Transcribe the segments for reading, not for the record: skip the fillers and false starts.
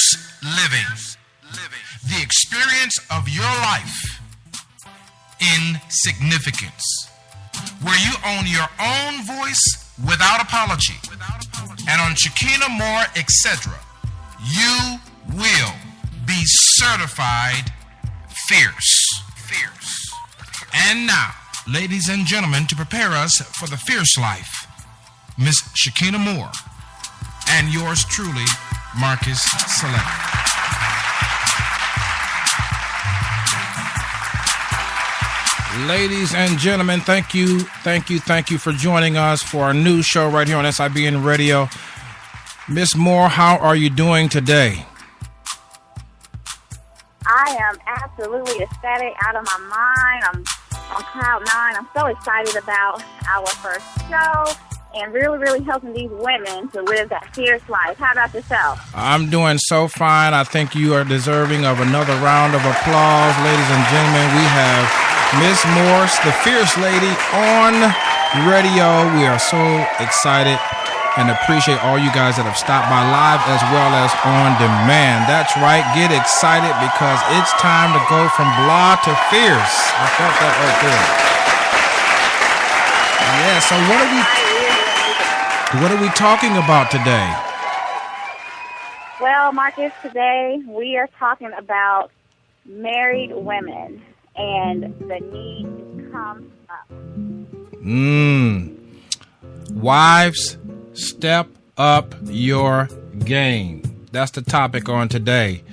Fierce living. The experience of your life in significance, where you own your own voice without apology. And on Shakina Moore, etc., you will be certified fierce. And now, ladies and gentlemen, to prepare us for the fierce life, Miss Shakina Moore and yours truly, Marcus Select. Ladies and gentlemen, thank you for joining us for our new show right here on SIBN Radio. Miss Moore, how are you doing today? I am absolutely ecstatic, out of my mind. I'm on cloud nine. I'm so excited about our first show and really helping these women to live that fierce life. How about yourself? I'm doing so fine. I think you are deserving of another round of applause. Ladies and gentlemen, we have Miss Morse, the fierce lady, on radio. We are so excited and appreciate all you guys that have stopped by live as well as on demand. That's right. Get excited because it's time to go from blah to fierce. I felt that right there. Yeah, so what are we talking about today? Well, Marcus, today we are talking about married women and the need to come up. Wives, step up your game. That's the topic on today.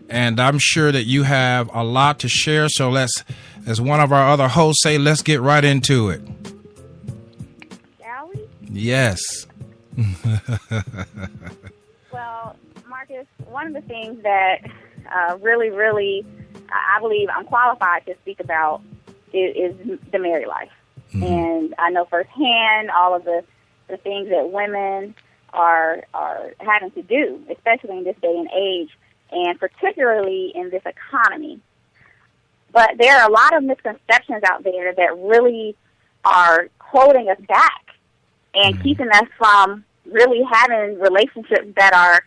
And I'm sure that you have a lot to share. So let's, as one of our other hosts say, let's get right into it. Shall we? Yes. Well, Marcus, one of the things that really, I believe I'm qualified to speak about is the married life. Mm-hmm. And I know firsthand all of the things that women are having to do, especially in this day and age, and particularly in this economy. But there are a lot of misconceptions out there that really are holding us back and keeping us from really having relationships that are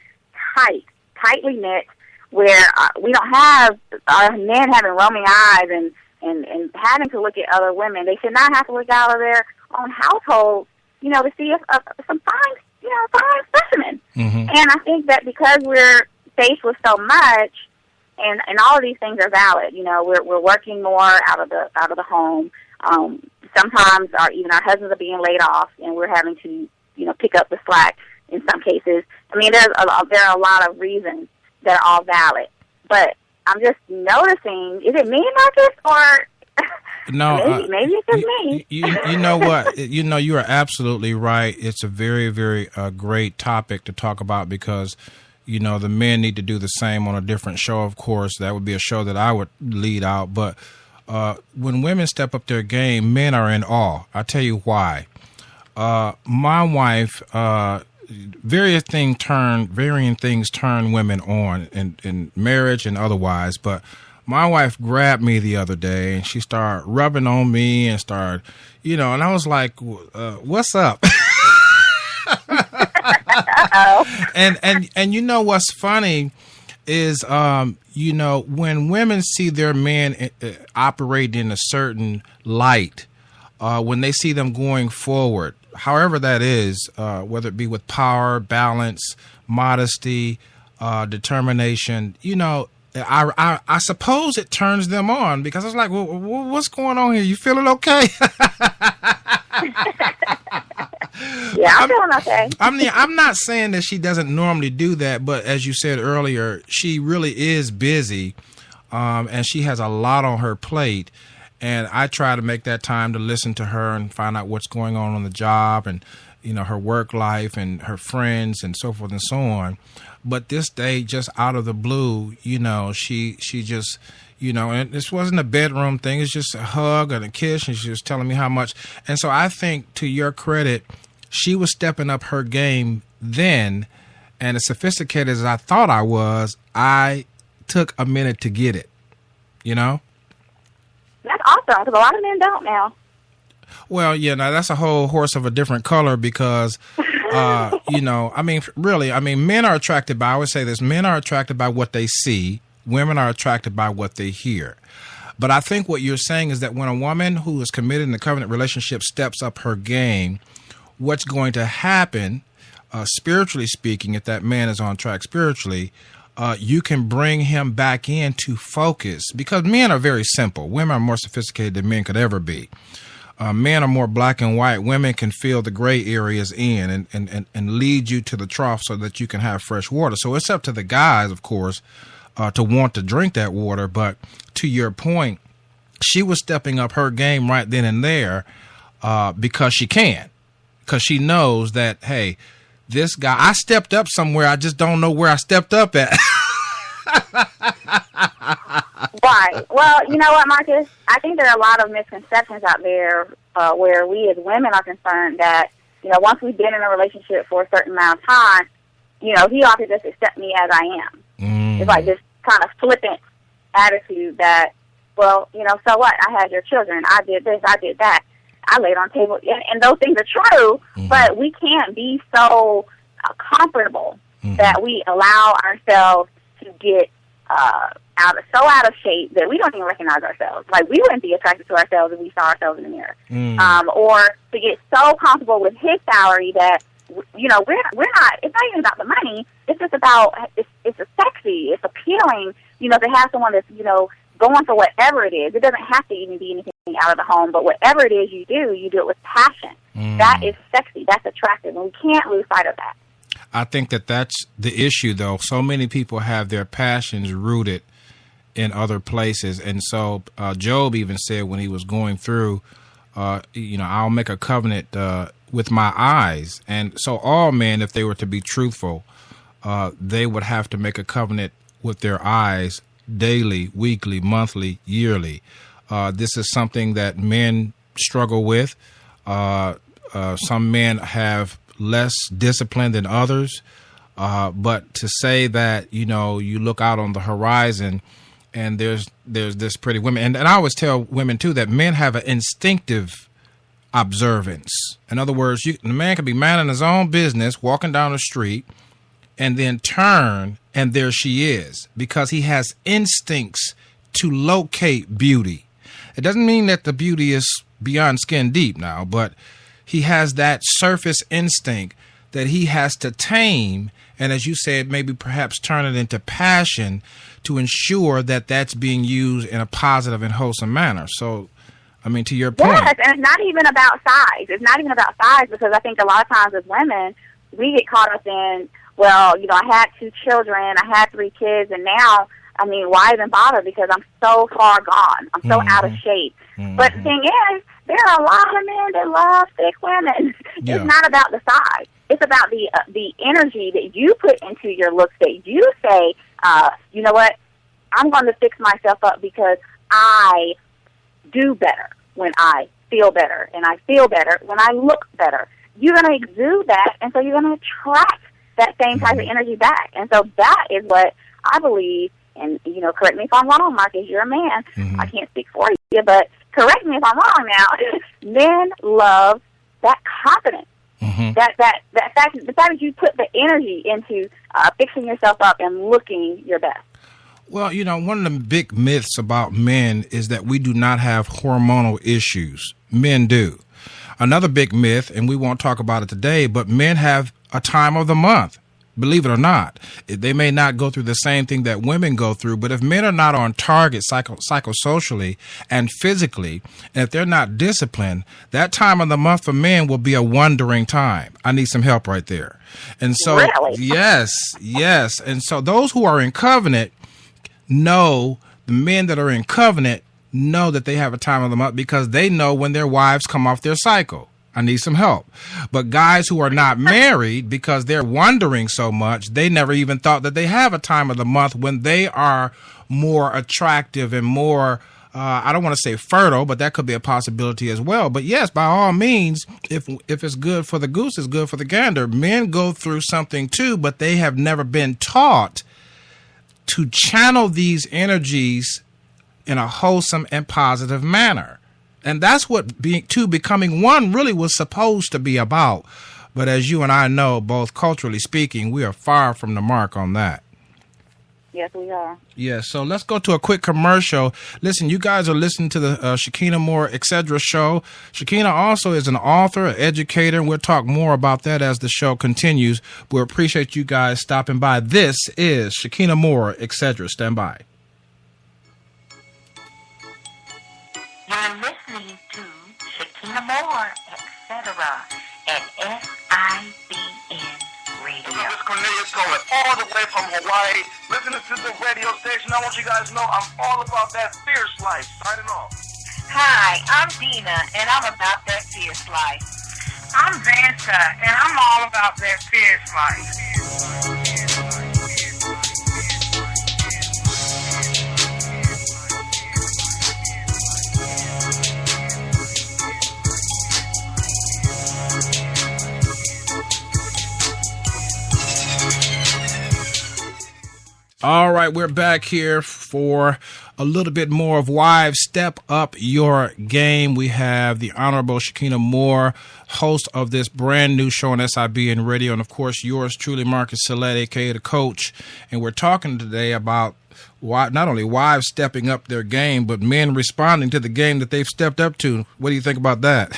tightly knit, where we don't have our men having roaming eyes and having to look at other women. They should not have to look out of their own household, to see some fine specimen. Mm-hmm. And I think that because we're faced with so much, and all of these things are valid. We're working more out of the home. Sometimes our husbands are being laid off, and we're having to pick up the slack in some cases. I mean, there are a lot of reasons that are all valid, but I'm just noticing, is it me, Marcus, or no, maybe it's just me? You know what? You are absolutely right. It's a very, very great topic to talk about because, the men need to do the same on a different show, of course. That would be a show that I would lead out. But when women step up their game, men are in awe. I'll tell you why. My wife, varying things turn women on in marriage and otherwise. But my wife grabbed me the other day and she started rubbing on me and started, and I was like, what's up? and what's funny is, when women see their men operate in a certain light, when they see them going forward, however that is, whether it be with power, balance, modesty, determination, I suppose it turns them on because it's like, well, what's going on here? You feeling okay? Yeah, I'm feeling okay. I'm not saying that she doesn't normally do that, but as you said earlier, she really is busy, and she has a lot on her plate. And I try to make that time to listen to her and find out what's going on the job and, her work life and her friends and so forth and so on. But this day, just out of the blue, she just, and this wasn't a bedroom thing. It's just a hug and a kiss. And she was telling me how much. And so I think, to your credit, she was stepping up her game then. And as sophisticated as I thought I was, I took a minute to get it, That's awesome, because a lot of men don't now. Well, yeah, now that's a whole horse of a different color because I mean, really, I mean, men are attracted by, I would say this, men are attracted by what they see. Women are attracted by what they hear. But I think what you're saying is that when a woman who is committed in a covenant relationship steps up her game, what's going to happen, spiritually speaking, if that man is on track spiritually, you can bring him back into focus, because men are very simple. Women are more sophisticated than men could ever be. Men are more black and white. Women can fill the gray areas in and lead you to the trough so that you can have fresh water. So it's up to the guys, of course, to want to drink that water. But to your point, she was stepping up her game right then and there because she can. Because she knows that, hey, this guy, I stepped up somewhere. I just don't know where I stepped up at. Right. Well, you know what, Marcus? I think there are a lot of misconceptions out there where we as women are concerned that, once we've been in a relationship for a certain amount of time, he ought to just accept me as I am. It's like this kind of flippant attitude that, well, so what? I had your children. I did this. I did that. I laid on table. And those things are true, but we can't be so comfortable that we allow ourselves to get out of shape that we don't even recognize ourselves. Like, we wouldn't be attracted to ourselves if we saw ourselves in the mirror. Or to get so comfortable with his salary that, we're not, it's not even about the money. It's just about, it's sexy, it's appealing, to have someone that's, going for whatever it is. It doesn't have to even be anything out of the home, but whatever it is you do it with passion. That is sexy. That's attractive, and we can't lose sight of that. I think that's the issue, though. So many people have their passions rooted in other places. And so Job even said when he was going through, I'll make a covenant with my eyes. And so all men, if they were to be truthful, they would have to make a covenant with their eyes daily, weekly, monthly, yearly. This is something that men struggle with. Some men have less discipline than others. But to say that, you look out on the horizon and there's this pretty woman. And I always tell women, too, that men have an instinctive observance. In other words, the man can be minding his own business, walking down the street, and then turn, and there she is, because he has instincts to locate beauty. It doesn't mean that the beauty is beyond skin deep now, but he has that surface instinct that he has to tame, and as you said, maybe perhaps turn it into passion to ensure that that's being used in a positive and wholesome manner. So, I mean, to your point. Yes, and it's not even about size. It's not even about size, because I think a lot of times as women, we get caught up in, well, I had 2 children, I had 3 kids, and now, why even bother? Because I'm so far gone. I'm so out of shape. But the thing is, there are a lot of men that love thick women. Yeah. It's not about the size. It's about the energy that you put into your looks, that you say, you know what, I'm going to fix myself up because I do better when I feel better, and I feel better when I look better. You're going to exude that, and so you're going to attract that same type of energy back. And so that is what I believe, and, correct me if I'm wrong, Marcus, you're a man. I can't speak for you, but correct me if I'm wrong now. Men love that confidence. That fact, the fact that you put the energy into fixing yourself up and looking your best. Well, one of the big myths about men is that we do not have hormonal issues. Men do. Another big myth, and we won't talk about it today, but men have a time of the month. Believe it or not, they may not go through the same thing that women go through, but if men are not on target psychosocially and physically, and if they're not disciplined, that time of the month for men will be a wandering time. I need some help right there. And so, really? Yes. And so those who are in covenant know, the men that are in covenant know that they have a time of the month because they know when their wives come off their cycle. I need some help. But guys who are not married, because they're wondering so much, they never even thought that they have a time of the month when they are more attractive and more, I don't want to say fertile, but that could be a possibility as well. But yes, by all means, if it's good for the goose, it's good for the gander. Men go through something too, but they have never been taught to channel these energies in a wholesome and positive manner. And that's what becoming one really was supposed to be about. But as you and I know, both culturally speaking, we are far from the mark on that. Yes, we are. Yes, so let's go to a quick commercial. Listen, you guys are listening to the Shakina Moore, etc. show. Shakina also is an author, an educator, and we'll talk more about that as the show continues. We appreciate you guys stopping by. This is Shakina Moore, etc. Stand by. You're listening to Shakina Moore, etc. at SIBN Radio. This is Cornelius going all the way from Hawaii, listening to the radio station. I want you guys to know I'm all about that fierce life. Signing off. Hi, I'm Dina, and I'm about that fierce life. I'm Vanta, and I'm all about that fierce life. All right, we're back here for a little bit more of Wives Step Up Your Game. We have the Honorable Shakina Moore, host of this brand new show on SIBN Radio, and of course yours truly, Marcus Salette, aka the Coach. And we're talking today about not only wives stepping up their game, but men responding to the game that they've stepped up to. What do you think about that?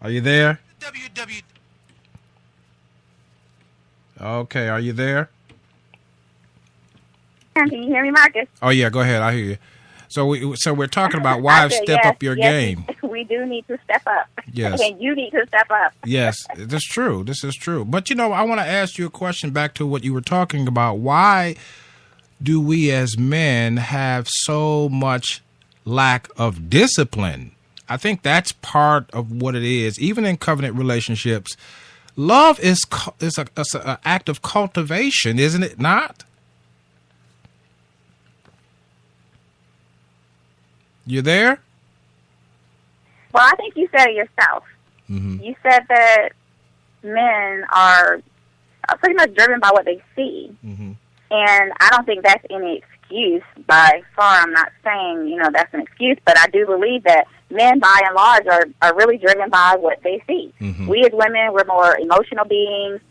Are you there? Okay, are you there? Can you hear me, Marcus? Oh yeah, go ahead. I hear you. So we're talking about wives step up your game. We do need to step up. Yes. And you need to step up. Yes, that's true. This is true. But I want to ask you a question back to what you were talking about. Why do we as men have so much lack of discipline? I think that's part of what it is. Even in covenant relationships, love is an act of cultivation, isn't it not? You there? Well, I think you said it yourself. Mm-hmm. You said that men are pretty much driven by what they see. Mm-hmm. And I don't think that's any excuse by far. I'm not saying, that's an excuse, but I do believe that men, by and large, are really driven by what they see. Mm-hmm. We as women, we're more emotional beings.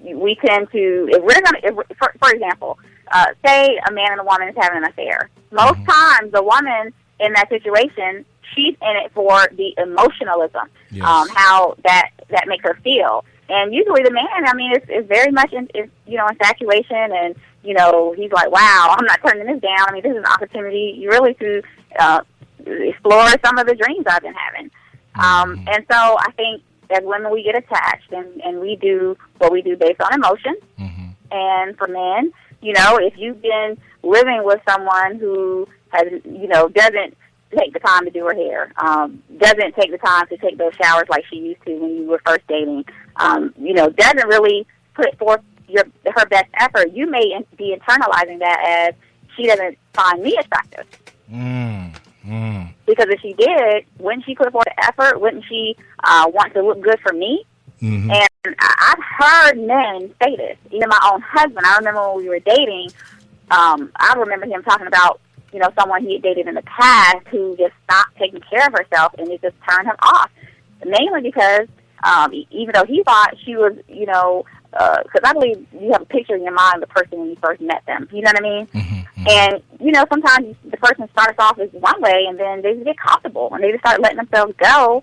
We tend to, if we're going to, for example, say a man and a woman is having an affair. Most Mm-hmm. times, the woman in that situation, she's in it for the emotionalism, Yes. how that makes her feel. And usually the man, is very much in infatuation, and, he's like, wow, I'm not turning this down. This is an opportunity really to explore some of the dreams I've been having. Mm-hmm. And so I think as women, we get attached, and we do what we do based on emotion. Mm-hmm. And for men, if you've been living with someone who has, doesn't take the time to do her hair, doesn't take the time to take those showers like she used to when you were first dating, doesn't really put forth her best effort, you may be internalizing that as she doesn't find me attractive. Because if she did, wouldn't she put forth the effort? Wouldn't she want to look good for me? Mm-hmm. And I've heard men say this. Even my own husband, I remember when we were dating, I remember him talking about, someone he had dated in the past who just stopped taking care of herself, and it just turned him off. Mainly because even though he thought she was, because I believe you have a picture in your mind of the person when you first met them. You know what I mean? Mm-hmm. And, sometimes the person starts off as one way, and then they just get comfortable, and they just start letting themselves go,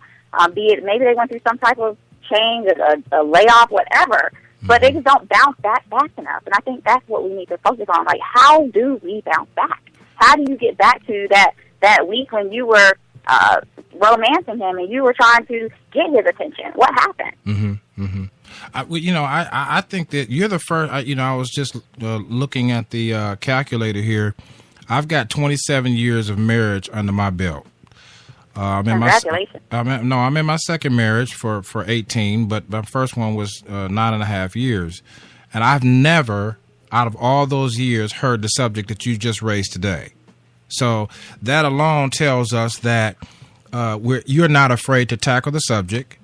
be it maybe they went through some type of change, a layoff, whatever. But they just don't bounce back enough. And I think that's what we need to focus on. Like, how do we bounce back? How do you get back to that week when you were romancing him and you were trying to get his attention? What happened? Mm-hmm. Mm-hmm. I think that you're the first. I was just looking at the calculator here. I've got 27 years of marriage under my belt. Congratulations. I'm in my second marriage for 18, but my first one was 9.5 years. And I've never, out of all those years, heard the subject that you just raised today. So that alone tells us that you're not afraid to tackle the subject.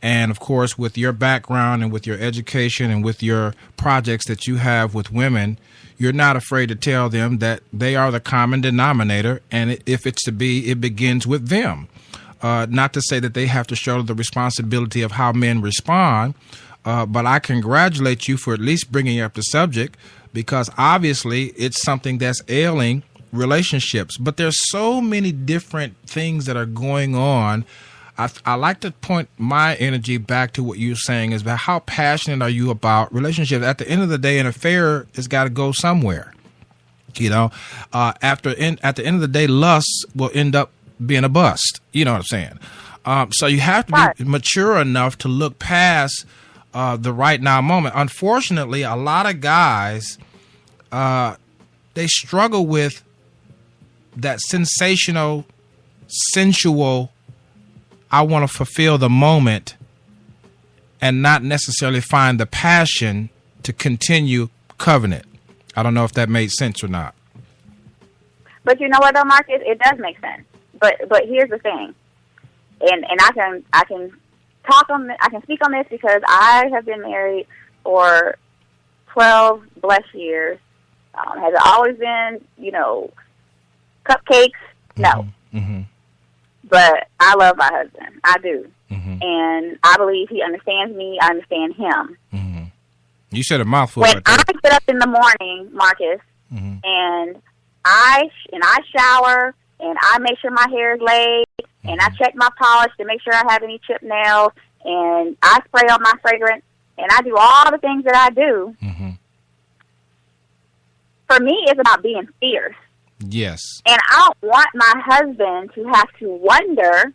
And, of course, with your background and with your education and with your projects that you have with women, you're not afraid to tell them that they are the common denominator, and if it's to be, it begins with them. Not to say that they have to shoulder the responsibility of how men respond, but I congratulate you for at least bringing up the subject, because obviously it's something that's ailing relationships. But there's so many different things that are going on. I like to point my energy back to what you're saying is about how passionate are you about relationships. At the end of the day, an affair has got to go somewhere. You know, at the end of the day, lust will end up being a bust. You know what I'm saying? So you have to be mature enough to look past the right now moment. Unfortunately, a lot of guys, they struggle with that sensational, sensual, I want to fulfill the moment, and not necessarily find the passion to continue covenant. I don't know if that made sense or not. But you know what, though, Marcus? It does make sense. But here's the thing, and I can talk on I can speak on this because I have been married for 12 blessed years. Has it always been, cupcakes? No. Mm-hmm. But I love my husband. I do. Mm-hmm. And I believe he understands me. I understand him. Mm-hmm. You said a mouthful. When right there. I get up in the morning, Marcus, mm-hmm. and I shower, and I make sure my hair is laid, mm-hmm. and I check my polish to make sure I have any chipped nails, and I spray on my fragrance, and I do all the things that I do. Mm-hmm. For me, it's about being fierce. Yes. And I don't want my husband to have to wonder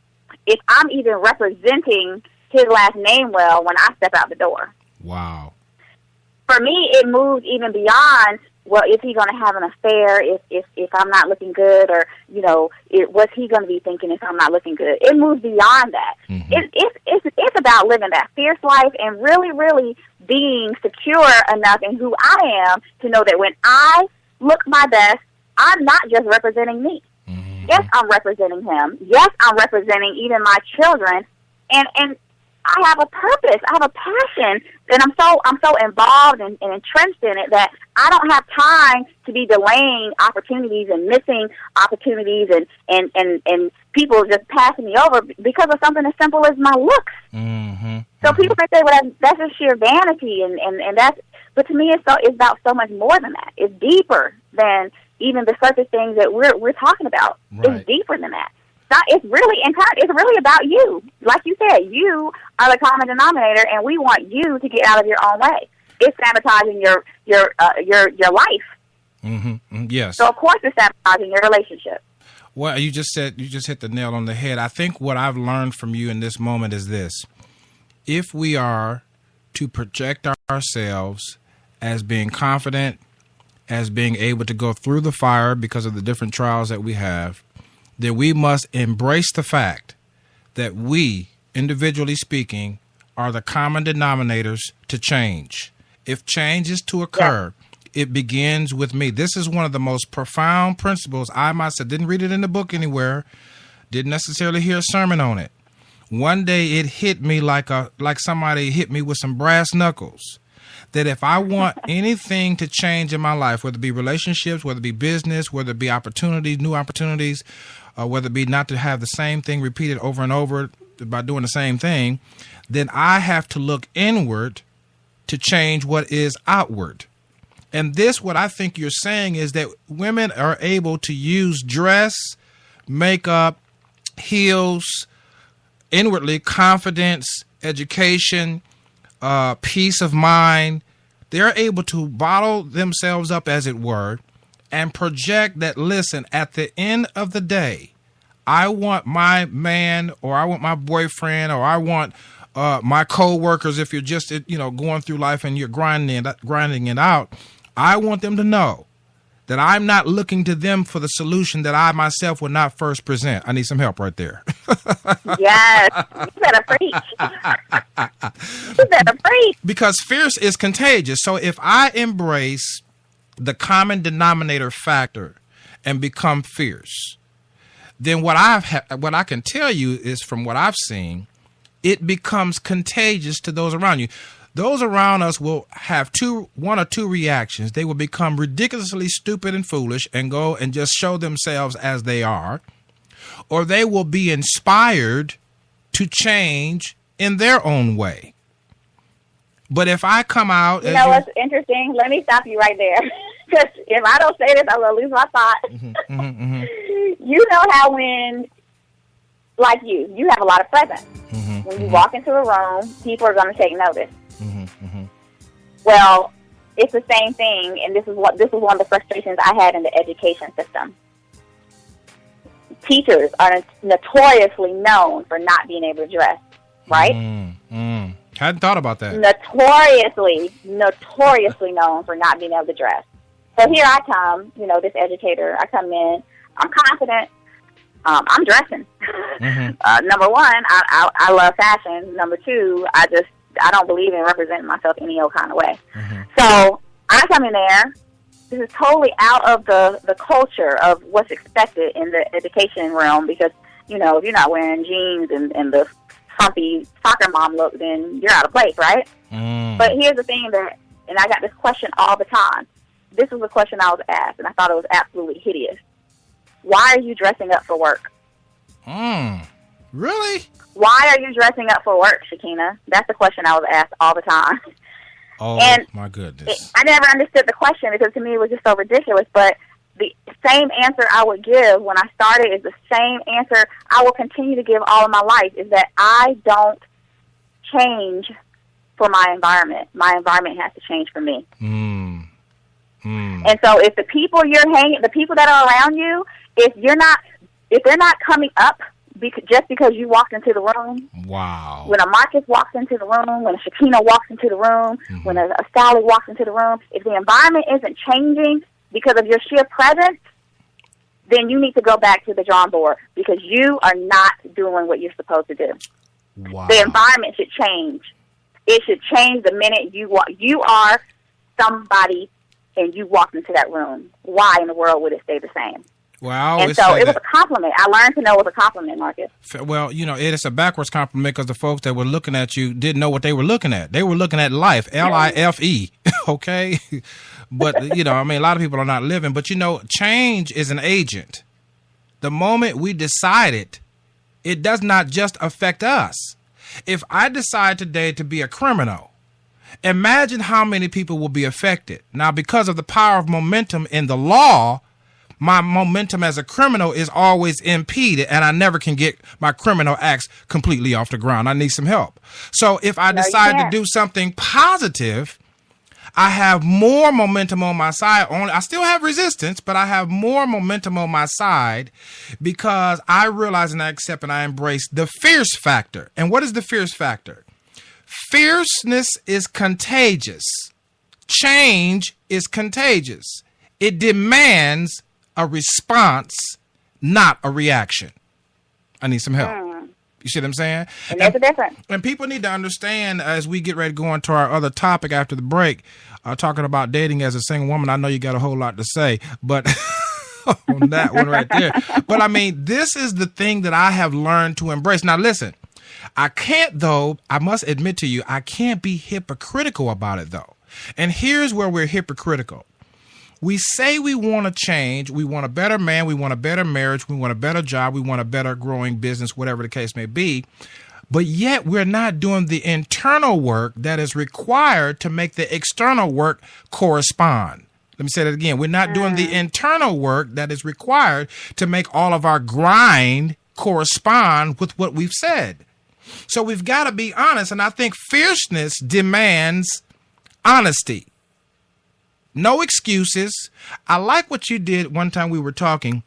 if I'm even representing his last name well when I step out the door. Wow. For me, it moves even beyond, well, is he going to have an affair if I'm not looking good, or, what's he going to be thinking if I'm not looking good? It moves beyond that. Mm-hmm. It's about living that fierce life and really, really being secure enough in who I am to know that when I look my best, I'm not just representing me. Mm-hmm. Yes, I'm representing him. Yes, I'm representing even my children. And I have a purpose. I have a passion, and I'm so involved and entrenched in it that I don't have time to be delaying opportunities and missing opportunities and people just passing me over because of something as simple as my looks. Mm-hmm. So people may say, well, that's just sheer vanity, and that's. But to me, it's about so much more than that. It's deeper than even the surface things that we're talking about. Right. It's deeper than that. It's really about you. Like you said, you are the common denominator, and we want you to get out of your own way. It's sabotaging your life. Mm-hmm. Yes. So of course, it's sabotaging your relationship. Well, you just hit the nail on the head. I think what I've learned from you in this moment is this: if we are to project ourselves as being confident, as being able to go through the fire because of the different trials that we have, then we must embrace the fact that we, individually speaking, are the common denominators to change. If change is to occur, it begins with me. This is one of the most profound principles. I myself didn't read it in the book anywhere, didn't necessarily hear a sermon on it. One day it hit me like somebody hit me with some brass knuckles, that if I want anything to change in my life, whether it be relationships, whether it be business, whether it be opportunities, new opportunities, whether it be not to have the same thing repeated over and over by doing the same thing, then I have to look inward to change what is outward. And this, what I think you're saying is that women are able to use dress, makeup, heels, inwardly confidence, education, peace of mind. They're able to bottle themselves up, as it were, and project that, listen, at the end of the day, I want my man, or I want my boyfriend, or I want my co-workers, if you're just going through life and you're grinding it out, I want them to know that I'm not looking to them for the solution that I myself would not first present. I need some help right there. Yes, you better preach. You better preach. Because fierce is contagious. So if I embrace the common denominator factor and become fierce, then what I can tell you is, from what I've seen, it becomes contagious to those around you. Those around us will have one or two reactions. They will become ridiculously stupid and foolish and go and just show themselves as they are, or they will be inspired to change in their own way. But if I come out... You know what's interesting? Let me stop you right there. Because if I don't say this, I'm going to lose my thought. You know how when, like you have a lot of presence. When you walk into a room, people are going to take notice. Well, it's the same thing, and this is one of the frustrations I had in the education system. Teachers are notoriously known for not being able to dress, right? Hadn't thought about that. Notoriously known for not being able to dress. So here I come, this educator. I come in, I'm confident. I'm dressing. Number one, I love fashion. Number two, I don't believe in representing myself any old kind of way. So I come in there. This is totally out of the culture of what's expected in the education realm because, if you're not wearing jeans and the frumpy soccer mom look, then you're out of place, right? But here's the thing and I got this question all the time. This was a question I was asked, and I thought it was absolutely hideous. Why are you dressing up for work? Really? Why are you dressing up for work, Shakina? That's the question I was asked all the time. Oh, and my goodness. I never understood the question because to me it was just so ridiculous. But the same answer I would give when I started is the same answer I will continue to give all of my life, is that I don't change for my environment. My environment has to change for me. And so if the people the people that are around you, if they're not coming up just because you walked into the room. Wow. When a Marcus walks into the room, when a Shakina walks into the room, when a Sally walks into the room, if the environment isn't changing because of your sheer presence, then you need to go back to the drawing board because you are not doing what you're supposed to do. Wow. The environment should change. It should change the minute you are somebody and you walked into that room. Why in the world would it stay the same? Well, and so it was a compliment. I learned to know it was a compliment, Marcus. Well, it is a backwards compliment because the folks that were looking at you didn't know what they were looking at. They were looking at life, Life, okay? But, a lot of people are not living. But, change is an agent. The moment we decide it does not just affect us. If I decide today to be a criminal, imagine how many people will be affected. Now, because of the power of momentum in the law, my momentum as a criminal is always impeded, and I never can get my criminal acts completely off the ground. I need some help. So if I decide to do something positive, I have more momentum on my side. I still have resistance, but I have more momentum on my side because I realize and I accept and I embrace the fierce factor. And what is the fierce factor? Fierceness is contagious. Change is contagious. It demands a response, not a reaction. I need some help. You see what I'm saying? And there's a difference. And people need to understand as we get ready to go into our other topic after the break, talking about dating as a single woman. I know you got a whole lot to say, but on that one right there. But this is the thing that I have learned to embrace. Now, listen, I must admit to you, I can't be hypocritical about it, though. And here's where we're hypocritical. We say we want to change. We want a better man. We want a better marriage. We want a better job. We want a better growing business, whatever the case may be. But yet we're not doing the internal work that is required to make the external work correspond. Let me say that again. We're not doing the internal work that is required to make all of our grind correspond with what we've said. So we've got to be honest. And I think fierceness demands honesty. No excuses. I like what you did one time we were talking,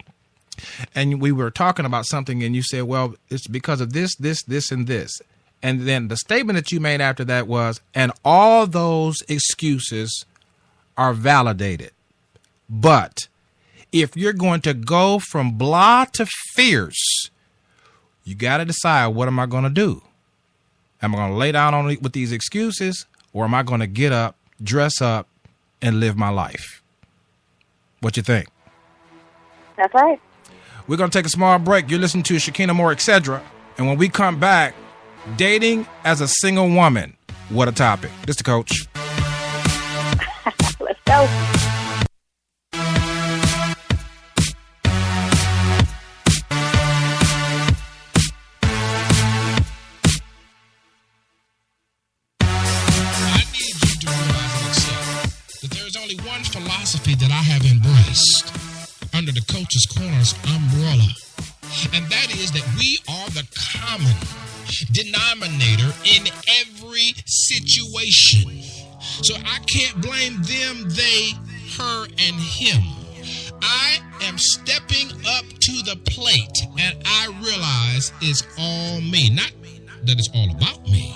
and we were talking about something, and you said, well, it's because of this, and this. And then the statement that you made after that was, and all those excuses are validated. But if you're going to go from blah to fierce, you got to decide, what am I going to do? Am I going to lay down on with these excuses, or am I going to get up, dress up, and live my life? What you think? That's right. We're going to take a small break. You're listening to Shakina Moore, etc. And when we come back, dating as a single woman. What a topic. This the coach. Let's go. under the Coach's Corner's umbrella. And that is that we are the common denominator in every situation. So I can't blame them, they, her, and him. I am stepping up to the plate, and I realize it's all me. Not that it's all about me,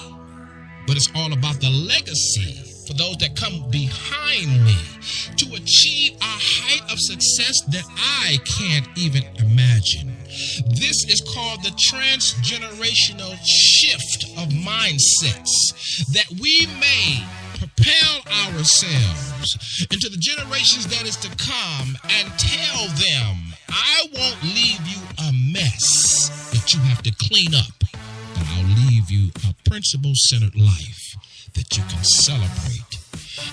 but it's all about the legacy for those that come behind me to achieve a height of success that I can't even imagine. This is called the transgenerational shift of mindsets, that we may propel ourselves into the generations that is to come and tell them, I won't leave you a mess that you have to clean up, but I'll leave you a principle-centered life that you can celebrate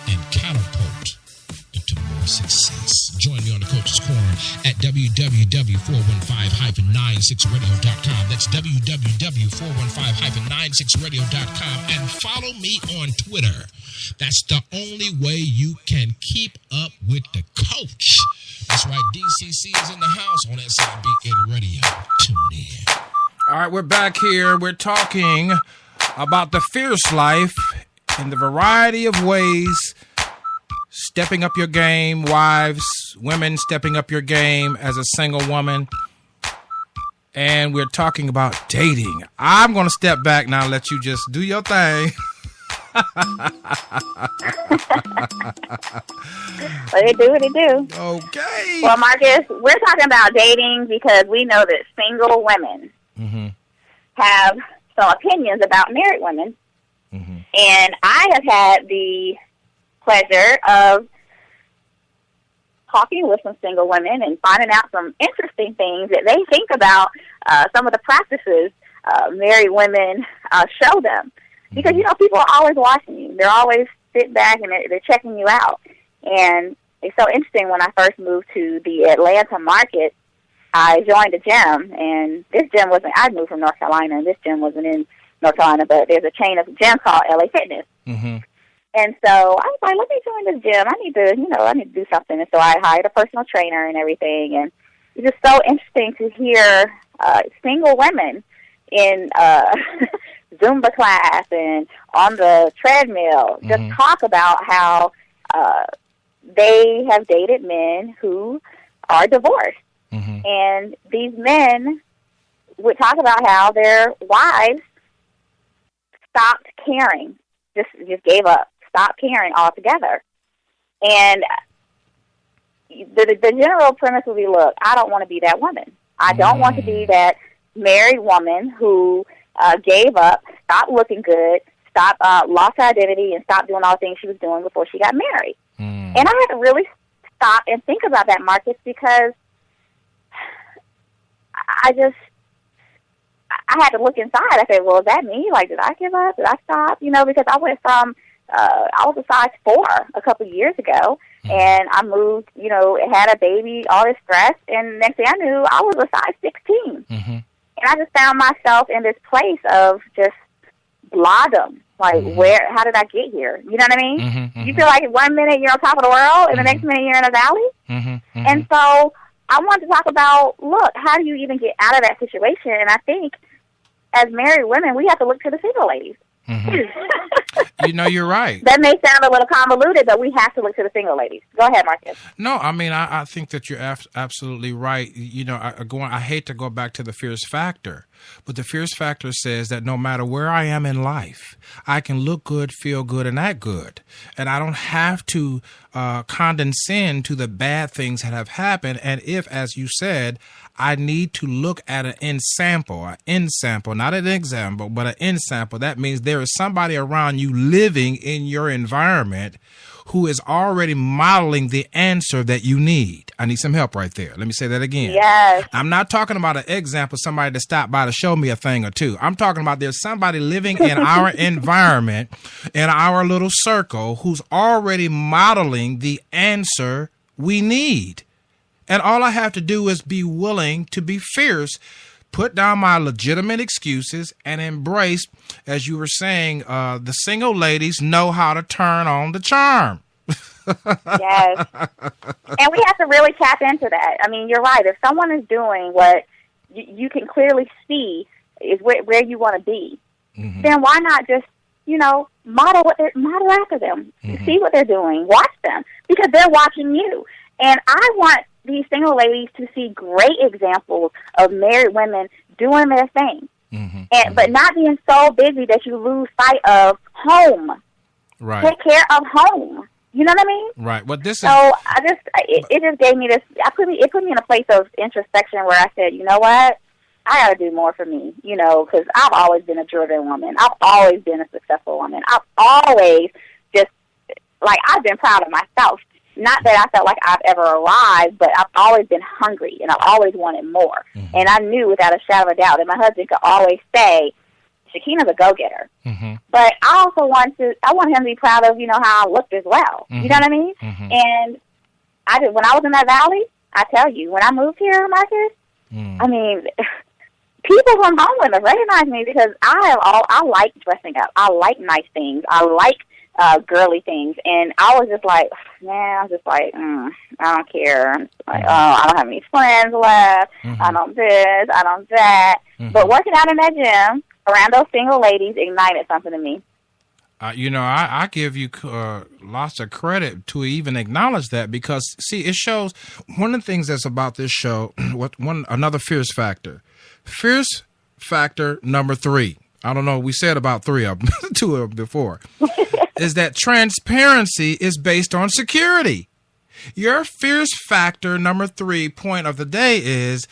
and catapult into more success. Join me on the Coach's Corner at www.415-96radio.com. That's www.415-96radio.com, and follow me on Twitter. That's the only way you can keep up with the coach. That's right, DCC is in the house on SIBN Radio. Tune in. All right, we're back here. We're talking about the fierce life in the variety of ways. Stepping up your game, wives, women stepping up your game as a single woman. And we're talking about dating. I'm going to step back now and let you just do your thing. Let it do what it do. Okay. Well, Marcus, we're talking about dating because we know that single women have some opinions about married women. And I have had the pleasure of talking with some single women and finding out some interesting things that they think about some of the practices married women show them. Because, you know, people are always watching you. They're always sitting back and they're checking you out. And it's so interesting, when I first moved to the Atlanta market, I joined a gym. And this gym wasn't, I'd moved from North Carolina, and this gym wasn't in North Carolina, but there's a chain of gyms called LA Fitness. And so I was like, let me join this gym. I need to do something. And so I hired a personal trainer and everything. And it's just so interesting to hear single women in Zumba class and on the treadmill just talk about how they have dated men who are divorced. And these men would talk about how their wives stopped caring, just gave up, stopped caring altogether. And the general premise would be, look, I don't want to be that woman. I don't want to be that married woman who gave up, stopped looking good, lost her identity, and stopped doing all the things she was doing before she got married. And I had to really stop and think about that, Marcus, because I had to look inside. I said, well, is that me? Like, did I give up? Did I stop? You know, because I went from, I was a size 4 a couple of years ago, and I moved, you know, had a baby, all this stress, and next thing I knew, I was a size 16. And I just found myself in this place of just bladum. Like, how did I get here? You know what I mean? You feel like 1 minute you're on top of the world, and the next minute you're in a valley? And so I wanted to talk about, look, how do you even get out of that situation? And I think as married women, we have to look to the single ladies. You know, you're right. That may sound a little convoluted, but we have to look to the single ladies. Go ahead, Marcus. No, I mean, I think that you're absolutely right. You know, I hate to go back to the fierce factor, but the fierce factor says that no matter where I am in life, I can look good, feel good, and act good. And I don't have to condescend to the bad things that have happened. And if, as you said, I need to look at an in sample, not an example, but an in sample. That means there is somebody around you living in your environment who is already modeling the answer that you need. I need some help right there. Let me say that again. Yes. I'm not talking about an example, somebody to stop by to show me a thing or two. I'm talking about there's somebody living in our environment, in our little circle, who's already modeling the answer we need. And all I have to do is be willing to be fierce, put down my legitimate excuses, and embrace, as you were saying, the single ladies know how to turn on the charm. Yes. And we have to really tap into that. I mean, you're right. If someone is doing what you can clearly see is where you want to be, then why not just, model after them. See what they're doing. Watch them, because they're watching you. And I want these single ladies to see great examples of married women doing their thing, but not being so busy that you lose sight of home. Right. Take care of home. You know what I mean? Right. Well, this is... So it just gave me this. It put me in a place of introspection where I said, you know what? I got to do more for me. Because I've always been a driven woman. I've always been a successful woman. I've always just I've been proud of myself. Not that I felt like I've ever arrived, but I've always been hungry and I've always wanted more. And I knew without a shadow of a doubt that my husband could always say, Shakina's a go-getter. But I also want him to be proud of, how I looked as well. You know what I mean? And when I was in that valley, I tell you, when I moved here, Marcus, I mean, people from home recognize me because I like dressing up. I like nice things. I like girly things. And I was just like, I don't care. I'm just like, I don't have any friends left. I don't this, I don't that. But working out in that gym around those single ladies ignited something in me. I give you lots of credit to even acknowledge that, because, see, it shows one of the things that's about this show, another fierce factor. Fierce factor number 3. I don't know, we said about 3 of them, 2 of them before, is that transparency is based on security. Your fierce factor number 3 point of the day is,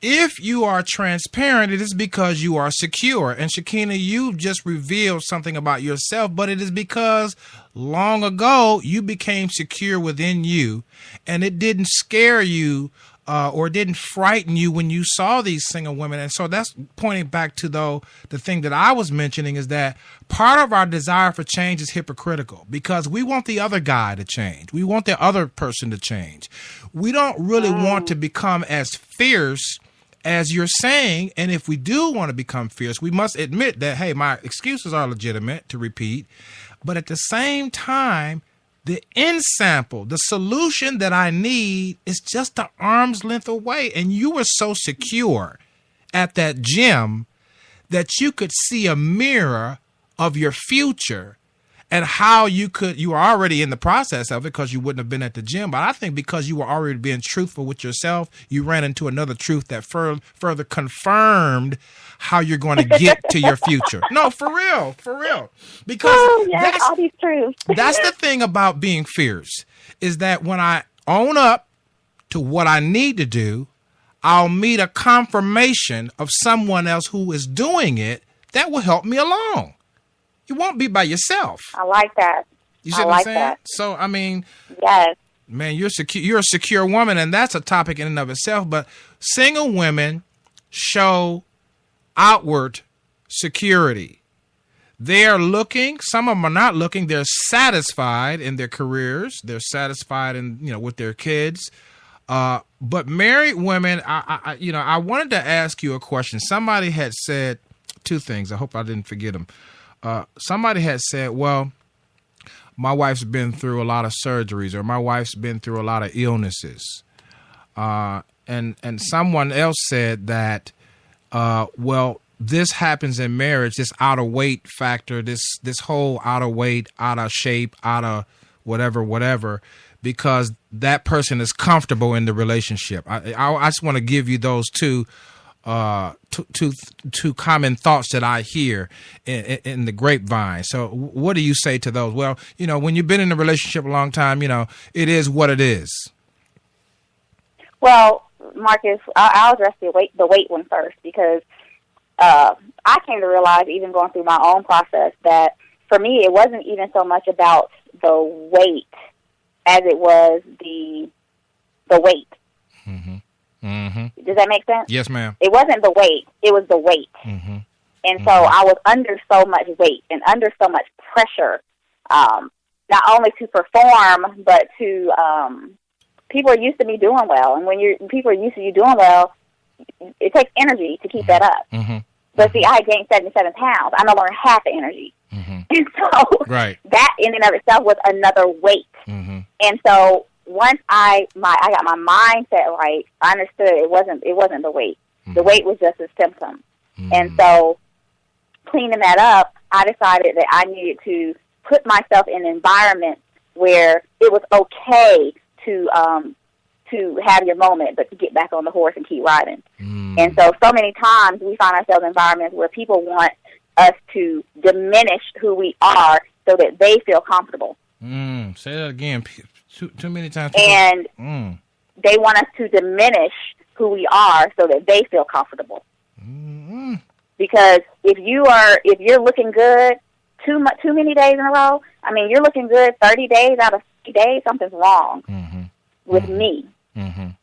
if you are transparent, it is because you are secure. And Shakina, you've just revealed something about yourself, but it is because long ago you became secure within you, and it didn't scare you or didn't frighten you when you saw these single women. And so that's pointing back to, though, the thing that I was mentioning is that part of our desire for change is hypocritical, because we want the other guy to change. We want the other person to change. We don't really want to become as fierce as you're saying. And if we do want to become fierce, we must admit that, hey, my excuses are legitimate, to repeat. But at the same time, the end sample, the solution that I need is just an arm's length away. And you were so secure at that gym that you could see a mirror of your future and how you were already in the process of it because you wouldn't have been at the gym. But I think because you were already being truthful with yourself, you ran into another truth that further confirmed how you're going to get to your future. No, for real. Because all these truths. That's the thing about being fierce, is that when I own up to what I need to do, I'll meet a confirmation of someone else who is doing it that will help me along. You won't be by yourself. I like that. You see what I'm saying? That. So, I mean, yes, man, you're a secure woman, and that's a topic in and of itself. But single women show outward security. They are looking. Some of them are not looking. They're satisfied in their careers. They're satisfied in with their kids. But married women, I wanted to ask you a question. Somebody had said 2 things. I hope I didn't forget them. Somebody had said, well, my wife's been through a lot of surgeries, or my wife's been through a lot of illnesses. And someone else said that, well, this happens in marriage, this out of weight factor, this whole out of weight, out of shape, out of whatever, because that person is comfortable in the relationship. I just want to give you those two common thoughts that I hear in the grapevine. So what do you say to those? Well, when you've been in a relationship a long time, it is what it is. Well, Marcus, I'll address the weight one first, because I came to realize, even going through my own process, that for me it wasn't even so much about the weight as it was the weight. Does that make sense? Yes, ma'am. It wasn't the weight; it was the weight. And so I was under so much weight and under so much pressure, not only to perform, but to people are used to me doing well. And when people are used to you doing well, it takes energy to keep that up. But see, I had gained 77 pounds. I no longer have the energy. And so Right. that in and of itself was another weight. And so once I got my mindset right, I understood it wasn't the weight. The weight was just a symptom. And so cleaning that up, I decided that I needed to put myself in an environment where it was okay to have your moment, but to get back on the horse and keep riding. And so many times we find ourselves in environments where people want us to diminish who we are so that they feel comfortable. Say that again. Too many times. And they want us to diminish who we are so that they feel comfortable. Because if you're looking good too many days in a row, I mean, you're looking good 30 days out of 50 days, something's wrong with me.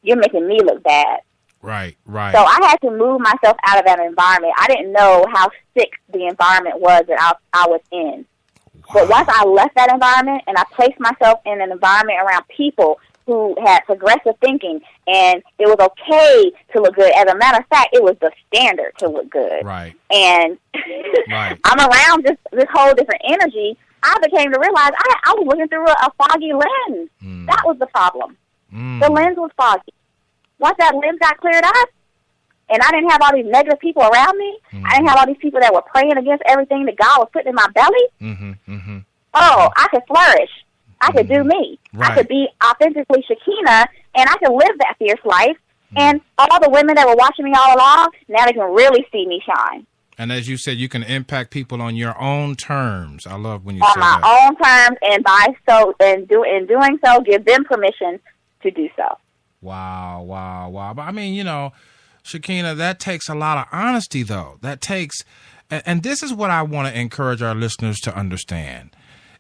You're making me look bad. Right. So I had to move myself out of that environment. I didn't know how sick the environment was that I was in. Wow. But once I left that environment and I placed myself in an environment around people who had progressive thinking, and it was okay to look good. As a matter of fact, it was the standard to look good. Right. And I'm around this whole different energy. I became to realize I was looking through a foggy lens. That was the problem. The lens was foggy. Once that lens got cleared up, and I didn't have all these negative people around me, I didn't have all these people that were praying against everything that God was putting in my belly, I could flourish. I could do me. Right. I could be authentically Shakina, and I could live that fierce life. And all the women that were watching me all along, now they can really see me shine. And as you said, you can impact people on your own terms. I love when you say that. On my own terms, and in doing so, give them permission to do so. Wow. But I mean, Shakina, that takes a lot of honesty, though. That takes, and this is what I want to encourage our listeners to understand,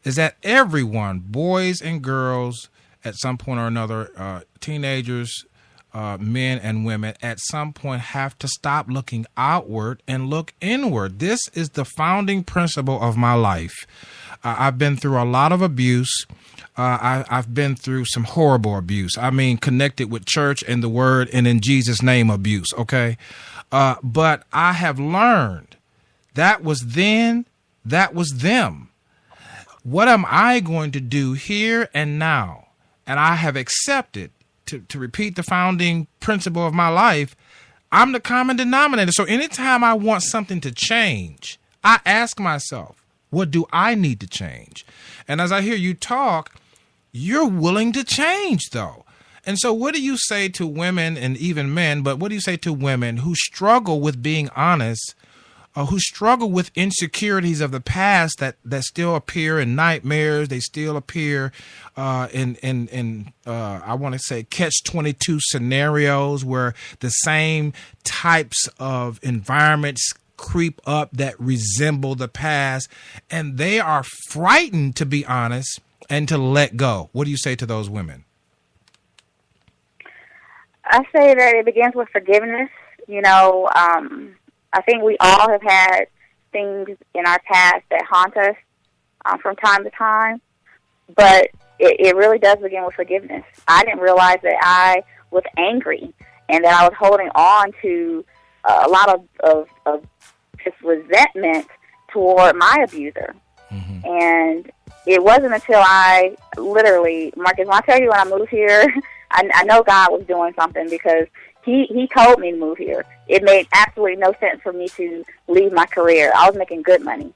is that everyone, boys and girls, at some point or another, teenagers, men and women, at some point have to stop looking outward and look inward. This is the founding principle of my life. I've been through a lot of abuse. I've been through some horrible abuse. I mean, connected with church and the word and in Jesus' name abuse, okay? But I have learned that was then, that was them. What am I going to do here and now? And I have accepted, to repeat the founding principle of my life, I'm the common denominator. So anytime I want something to change, I ask myself, what do I need to change? And as I hear you talk, you're willing to change, though. And so what do you say to women and even men, but what do you say to women who struggle with being honest, who struggle with insecurities of the past that still appear in nightmares? They still appear in I want to say catch-22 scenarios where the same types of environments creep up that resemble the past, and they are frightened to be honest and to let go. What do you say to those women? I say that it begins with forgiveness. I think we all have had things in our past that haunt us from time to time, but it really does begin with forgiveness. I didn't realize that I was angry and that I was holding on to a lot of just resentment toward my abuser. And it wasn't until I literally, Marcus, when I tell you when I moved here, I know God was doing something because he told me to move here. It made absolutely no sense for me to leave my career. I was making good money.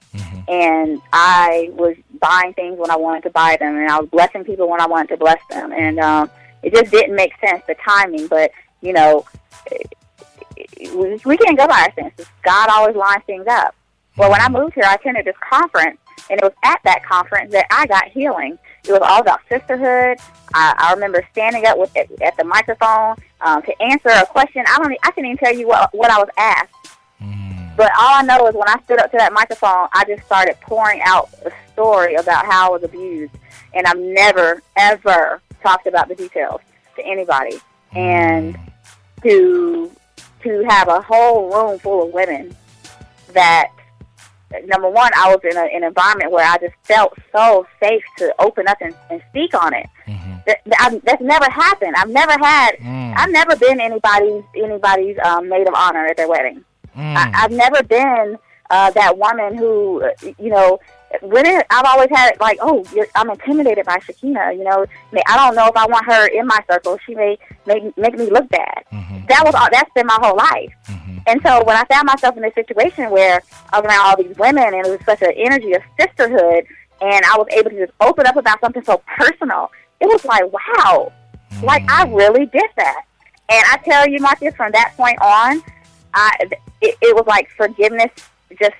And I was buying things when I wanted to buy them, and I was blessing people when I wanted to bless them. And it just didn't make sense, the timing. But, we can't go by our senses. God always lines things up. Well, when I moved here, I attended this conference, and it was at that conference that I got healing. It was all about sisterhood. I remember standing up at the microphone to answer a question. I can't even tell you what I was asked. But all I know is when I stood up to that microphone, I just started pouring out a story about how I was abused. And I've never, ever talked about the details to anybody. And to have a whole room full of women that, number one, I was in an environment where I just felt so safe to open up and speak on it. That's never happened. I've never been anybody's maid of honor at their wedding. I've never been that woman who, I've always had it like, oh, I'm intimidated by Shakina. You know, I don't know if I want her in my circle. She may make me look bad. Mm-hmm. That's been my whole life. Mm-hmm. And so when I found myself in this situation where I was around all these women and it was such an energy of sisterhood, and I was able to just open up about something so personal, it was like, wow, like I really did that. And I tell you, Marcus, from that point on, it was like forgiveness just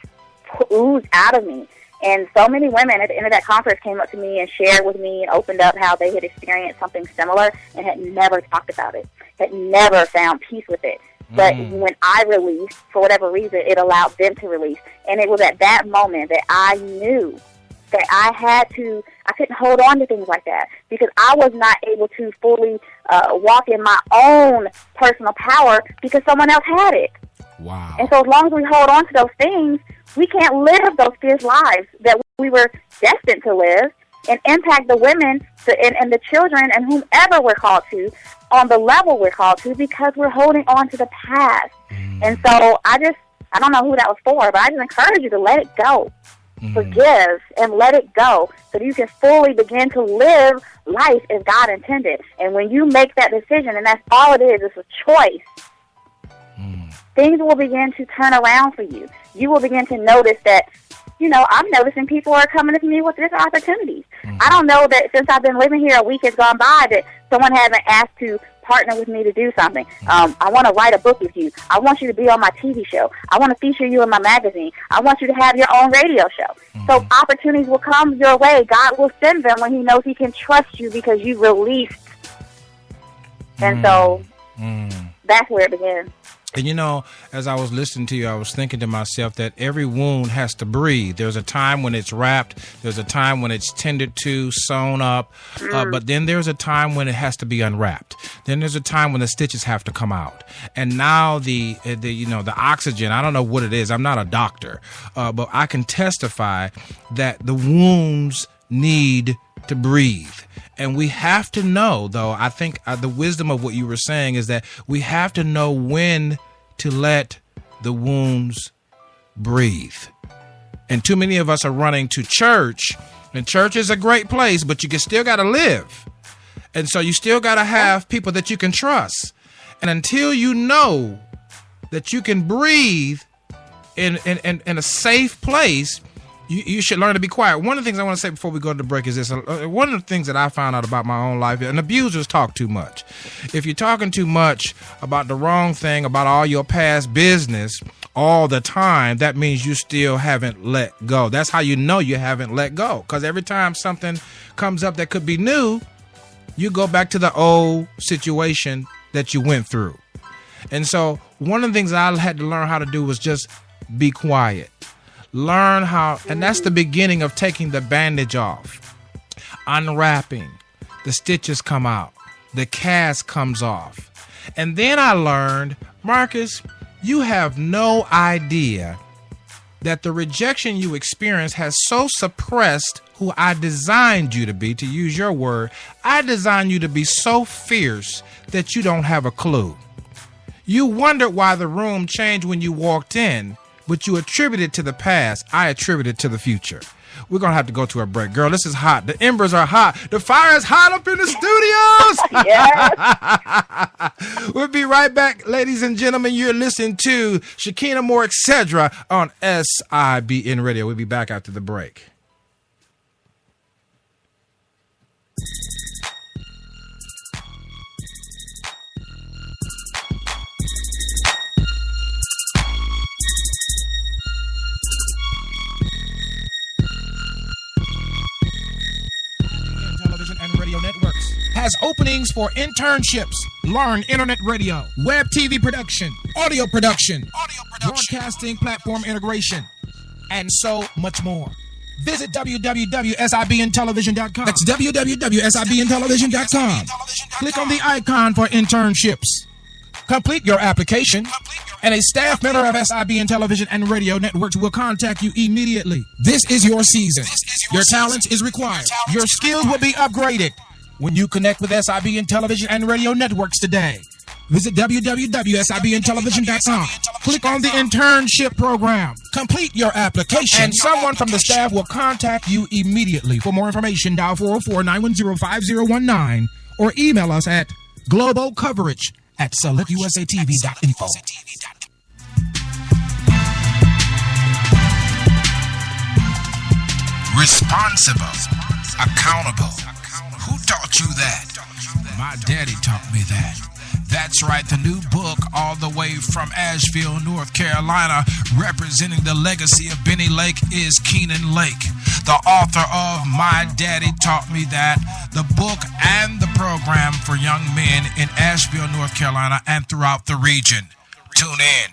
oozed out of me. And so many women at the end of that conference came up to me and shared with me and opened up how they had experienced something similar and had never talked about it, had never found peace with it. But when I released, for whatever reason, it allowed them to release. And it was at that moment that I knew that I couldn't hold on to things like that because I was not able to fully walk in my own personal power because someone else had it. Wow. And so as long as we hold on to those things, we can't live those fierce lives that we were destined to live and impact the women and the children and whomever we're called to on the level we're called to because we're holding on to the past. And so I don't know who that was for, but I just encourage you to let it go. Forgive and let it go so that you can fully begin to live life as God intended. And when you make that decision, and that's all it is, it's a choice, things will begin to turn around for you. You will begin to notice that, you know, I'm noticing people are coming to me with different opportunities. I don't know that since I've been living here, a week has gone by that someone hasn't asked to partner with me to do something. I want to write a book with you. I want you to be on my TV show. I want to feature you in my magazine. I want you to have your own radio show. So opportunities will come your way. God will send them when he knows he can trust you because you released. And so that's where it begins. And, you know, as I was listening to you, I was thinking to myself that every wound has to breathe. There's a time when it's wrapped. There's a time when it's tended to, sewn up. But then there's a time when it has to be unwrapped. Then there's a time when the stitches have to come out. And now the oxygen, I don't know what it is. I'm not a doctor. But I can testify that the wounds need to breathe. And we have to know, though, I think the wisdom of what you were saying is that we have to know when to let the wounds breathe. And too many of us are running to church, and church is a great place, but you still got to live. And so you still got to have people that you can trust. And until you know that you can breathe in a safe place, you should learn to be quiet. One of the things I want to say before we go to the break is this. One of the things that I found out about my own life, and abusers talk too much. If you're talking too much about the wrong thing, about all your past business all the time, that means you still haven't let go. That's how you know you haven't let go. Because every time something comes up that could be new, you go back to the old situation that you went through. And so one of the things I had to learn how to do was just be quiet. Learn how, and that's the beginning of taking the bandage off, unwrapping, the stitches come out, the cast comes off. And then I learned, Marcus, you have no idea that the rejection you experience has so suppressed who I designed you to be, to use your word. I designed you to be so fierce that you don't have a clue. You wondered why the room changed when you walked in, but you attribute it to the past. I attribute it to the future. We're going to have to go to a break. Girl, this is hot. The embers are hot. The fire is hot up in the studios. We'll be right back, ladies and gentlemen. You're listening to Shakina Moore, etc. on SIBN Radio. We'll be back after the break. Has openings for internships. Learn internet radio, web TV production, audio production, broadcasting platform integration, and so much more. Visit www.sibntelevision.com. That's www.sibntelevision.com. Click on the icon for internships. Complete your application, and a staff member of SIBN Television and Radio Networks will contact you immediately. This is your season. Your talent is required. Your skills will be upgraded when you connect with SIBN Television and Radio Networks today. Visit www.sibntelevision.com. Click on the internship program. Complete your application, and someone from the staff will contact you immediately. For more information, dial 404-910-5019 or email us at globalcoverage@selectusatv.info. Responsible, accountable. Who taught you that? My daddy taught me that. That's right, the new book, all the way from Asheville, North Carolina, representing the legacy of Benny Lake, is Keenan Lake, the author of My Daddy Taught Me That, the book and the program for young men in Asheville, North Carolina, and throughout the region. Tune in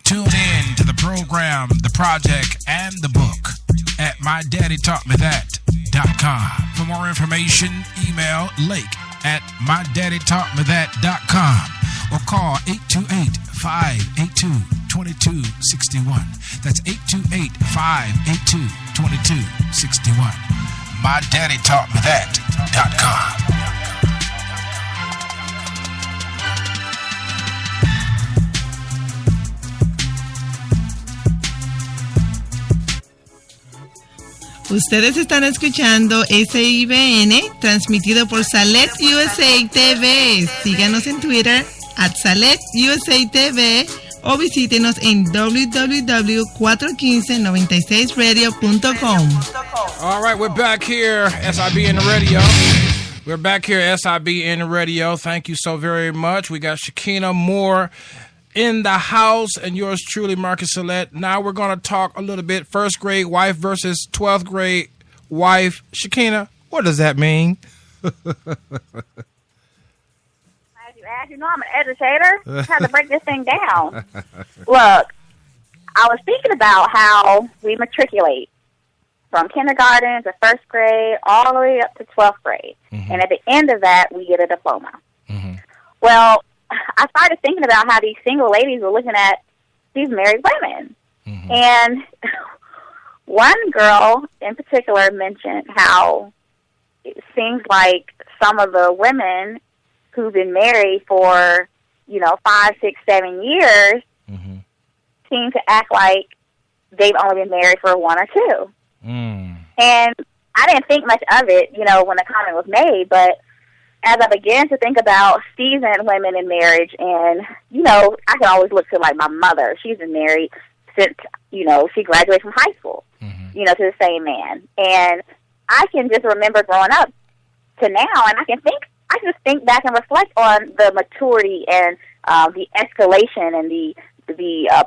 to the program, the project, and the book at mydaddytaughtmethat.com. For more information, email lake@mydaddytaughtmethat.com or call 828-582-2261. That's 828-582-2261. mydaddytaughtmethat.com. Ustedes están escuchando SIBN, transmitido por Salet USA TV. Síganos en Twitter @SaletUSATV o visítenos en www.41596radio.com. All right, we're back here, SIBN Radio. We're back here, SIBN Radio. Thank you so very much. We got Shakina Moore in the house, and yours truly, Marcus Salette. Now we're going to talk a little bit first grade wife versus 12th grade wife. Shakina, what does that mean? As you know, I'm an educator. I have to break this thing down. Look, I was thinking about how we matriculate from kindergarten to first grade all the way up to 12th grade. Mm-hmm. And at the end of that, we get a diploma. Mm-hmm. Well, I started thinking about how these single ladies were looking at these married women. Mm-hmm. And one girl in particular mentioned how it seems like some of the women who've been married for, 5, 6, 7 years mm-hmm. seem to act like they've only been married for 1 or 2. Mm. And I didn't think much of it, when the comment was made, but as I began to think about seasoned women in marriage, and, I can always look to, like, my mother. She's been married since, she graduated from high school, mm-hmm. To the same man. And I can just remember growing up to now, and I can just think back and reflect on the maturity and the escalation and the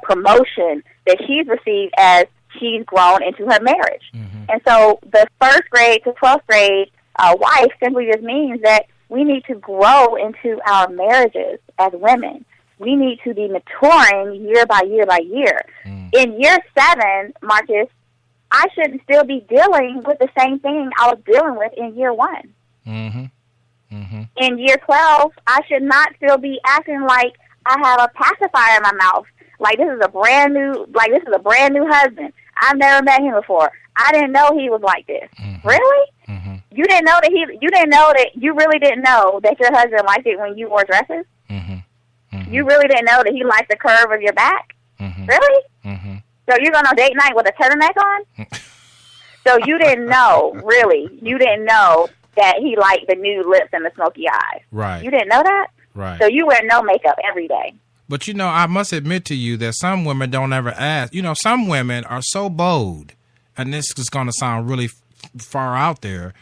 promotion that she's received as she's grown into her marriage. Mm-hmm. And so the first grade to 12th grade wife simply just means that we need to grow into our marriages as women. We need to be maturing year by year by year. Mm. In year 7, Marcus, I shouldn't still be dealing with the same thing I was dealing with in year 1. Mm-hmm. Mm-hmm. In year 12, I should not still be acting like I have a pacifier in my mouth. Like this is a brand new husband. I've never met him before. I didn't know he was like this. Mm-hmm. Really? Mm-hmm. You really didn't know that your husband liked it when you wore dresses? Mm-hmm. Mm-hmm. You really didn't know that he liked the curve of your back? Mm-hmm. Really? Mm-hmm. So you're going on date night with a turtleneck on? So you didn't know, really. You didn't know that he liked the nude lips and the smoky eyes. Right. You didn't know that? Right. So you wear no makeup every day. But, I must admit to you that some women don't ever ask. Some women are so bold, and this is going to sound really far out there,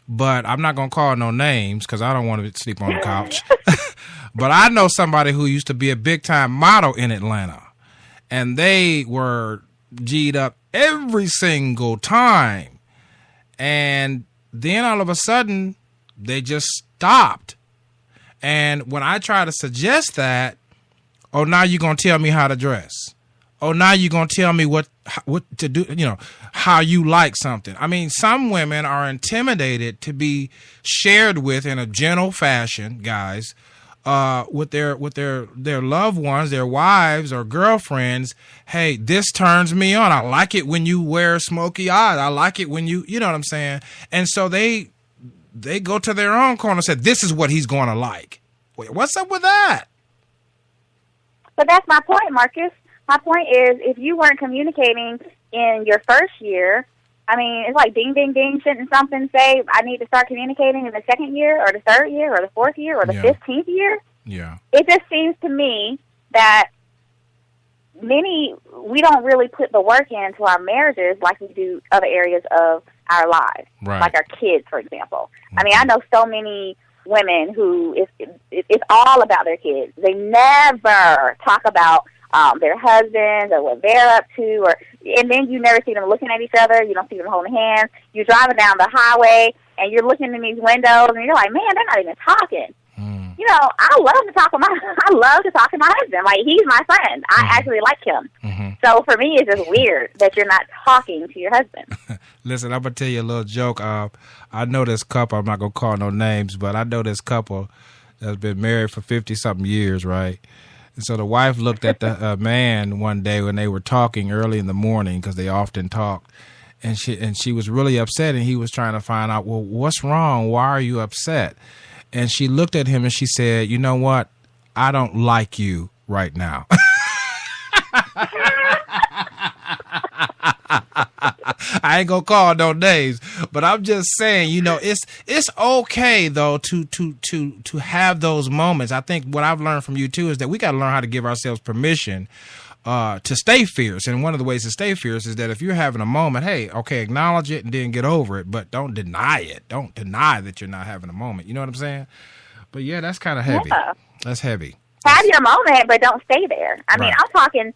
but I'm not going to call no names because I don't want to sleep on the couch. But I know somebody who used to be a big-time model in Atlanta, and they were G'd up every single time. And then all of a sudden, they just stopped. And when I try to suggest that, oh, now you're going to tell me how to dress. Oh, now you're going to tell me what to do, how you like something. I mean, some women are intimidated to be shared with in a gentle fashion, guys, with their loved ones, their wives or girlfriends. Hey, this turns me on. I like it when you wear smoky eyes. I like it when you know what I'm saying? And so they go to their own corner and say, this is what he's going to like. Wait, what's up with that? But that's my point, Marcus. My point is, if you weren't communicating in your first year, I mean, it's like ding, ding, ding, shouldn't something say I need to start communicating in the second year or the third year or the fourth year or the 15th year? Yeah. It just seems to me that we don't really put the work into our marriages like we do other areas of our lives, right. Like our kids, for example. I mean, I know so many women who it's all about their kids. They never talk about their husbands or what they're up to, and then you never see them looking at each other. You don't see them holding hands. You're driving down the highway and you're looking in these windows and you're like, man, they're not even talking. You know, I love to talk to my husband. Like, he's my friend. I actually like him. So for me, it's just weird that you're not talking to your husband. Listen, I'm gonna tell you a little joke. I know this couple. I'm not gonna call no names, but I know this couple that's been married for 50-something years, right? And so the wife looked at the man one day when they were talking early in the morning, because they often talked, and she was really upset, and he was trying to find out, well, what's wrong? Why are you upset? And she looked at him and she said, you know what? I don't like you right now. I ain't gonna call no names, but I'm just saying, you know, it's okay though to have those moments. I think what I've learned from you too is that we got to learn how to give ourselves permission to stay fierce. And one of the ways to stay fierce is that if you're having a moment, hey, okay, acknowledge it and then get over it, but don't deny it. Don't deny that you're not having a moment. You know what I'm saying? But yeah, that's kind of heavy. Yeah. That's heavy. Have your moment, but don't stay there. I mean, I'm talking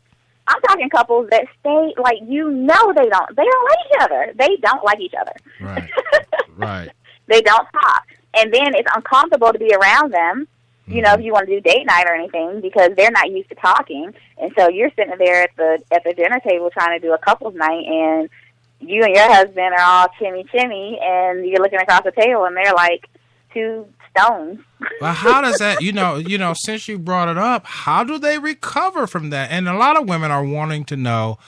couples that stay, like, you know, they don't like each other. They don't like each other. Right. Right. They don't talk. And then it's uncomfortable to be around them, you know, if you want to do date night or anything, because they're not used to talking. And so you're sitting there at the dinner table trying to do a couples night, and you and your husband are all chimmy, and you're looking across the table, and they're like two stones. Well, how does that, you know, since you brought it up, how do they recover from that? And a lot of women are wanting to know,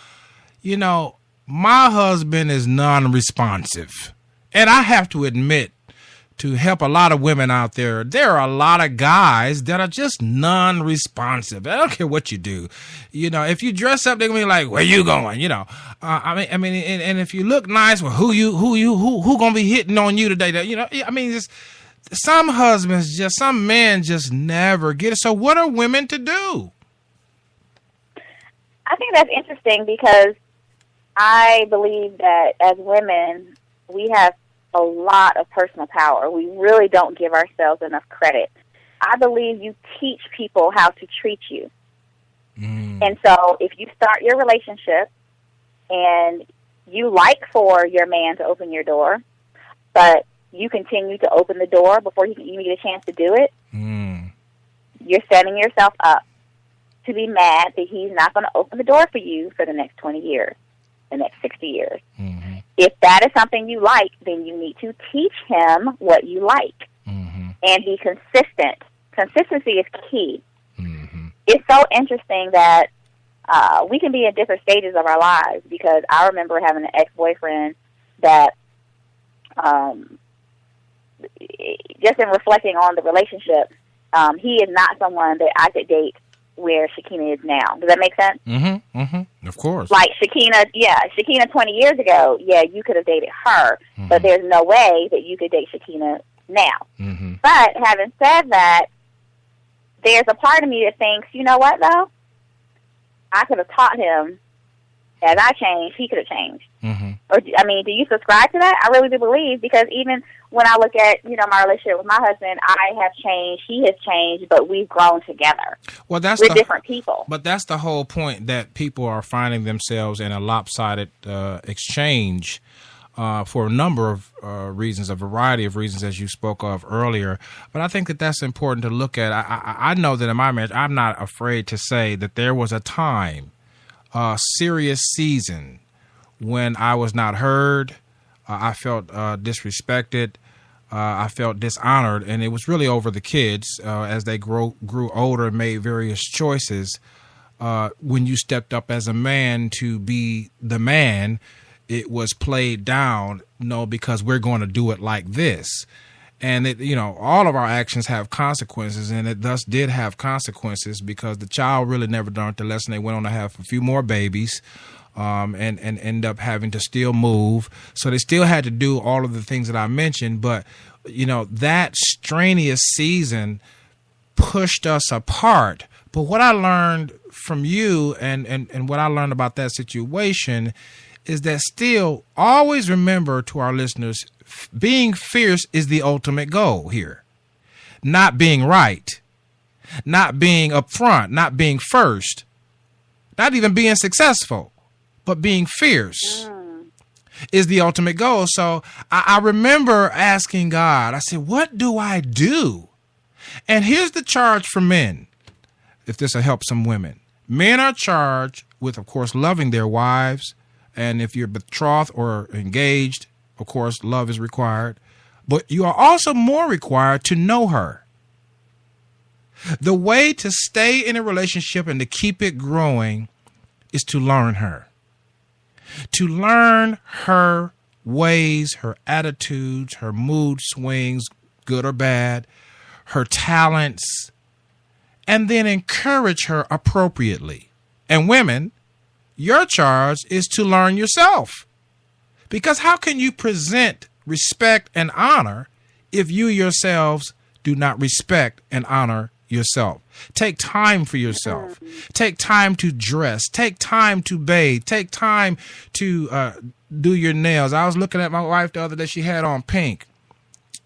you know, my husband is non-responsive. And I have to admit, to help a lot of women out there, there are a lot of guys that are just non-responsive. I don't care what you do. You know, if you dress up, they're gonna be like, "Where you going?" You know, I mean, and if you look nice, well, who gonna be hitting on you today? You know, I mean, some men just never get it. So what are women to do? I think that's interesting because I believe that as women, we have a lot of personal power. We really don't give ourselves enough credit. I believe you teach people how to treat you. And so if you start your relationship and you like for your man to open your door, but you continue to open the door before you can even get a chance to do it, you're setting yourself up to be mad that he's not going to open the door for you for the next 20 years, the next 60 years. If that is something you like, then you need to teach him what you like and be consistent. Consistency is key. It's so interesting that we can be in different stages of our lives, because I remember having an ex-boyfriend that just in reflecting on the relationship, he is not someone that I could date where Shakina is now. Does that make sense? Of course. Like Shakina 20 years ago, you could have dated her, but there's no way that you could date Shakina now. But having said that, there's a part of me that thinks, you know what, though? I could have taught him as I changed, he could have changed. Or, I mean, do you subscribe to that? I really do believe, because even when I look at, you know, my relationship with my husband, I have changed, he has changed, but we've grown together. Well, we're different people. But that's the whole point, that people are finding themselves in a lopsided exchange for a number of reasons, a variety of reasons, as you spoke of earlier. But I think that that's important to look at. I know that in my marriage, I'm not afraid to say that there was a time, a serious season, when I was not heard, I felt disrespected, I felt dishonored, and it was really over the kids as they grew older and made various choices. When you stepped up as a man to be the man, it was played down, because we're going to do it like this. And it, all of our actions have consequences, and it thus did have consequences because the child really never learned the lesson. They went on to have a few more babies, and end up having to still move. So they still had to do all of the things that I mentioned, but that strenuous season pushed us apart. But what I learned from you and what I learned about that situation is that still always remember, to our listeners, being fierce is the ultimate goal here. Not being right, not being upfront, not being first, not even being successful, but being fierce is the ultimate goal. So I remember asking God, I said, what do I do? And here's the charge for men, if this will help some women. Men are charged with, of course, loving their wives. And if you're betrothed or engaged, of course, love is required. But you are also more required to know her. The way to stay in a relationship and to keep it growing is to learn her. To learn her ways, her attitudes, her mood swings, good or bad, her talents, and then encourage her appropriately. And women, your charge is to learn yourself. Because how can you present respect and honor if you yourselves do not respect and honor yourself? Take time for yourself. Take time to dress. Take time to bathe. Take time to do your nails. I was looking at my wife the other day. She had on pink.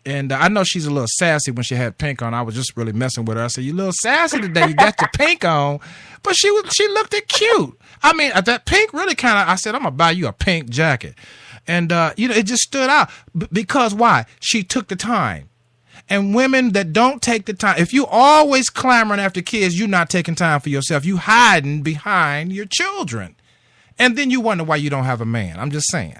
And I know she's a little sassy when she had pink on. I was just really messing with her. I said, "You a little sassy today. You got your pink on." But she looked it cute. I mean, that pink really kind of, I said, "I'm going to buy you a pink jacket." And, it just stood out. Because why? She took the time. And women that don't take the time, if you always clamoring after kids, you're not taking time for yourself. You hiding behind your children. And then you wonder why you don't have a man. I'm just saying.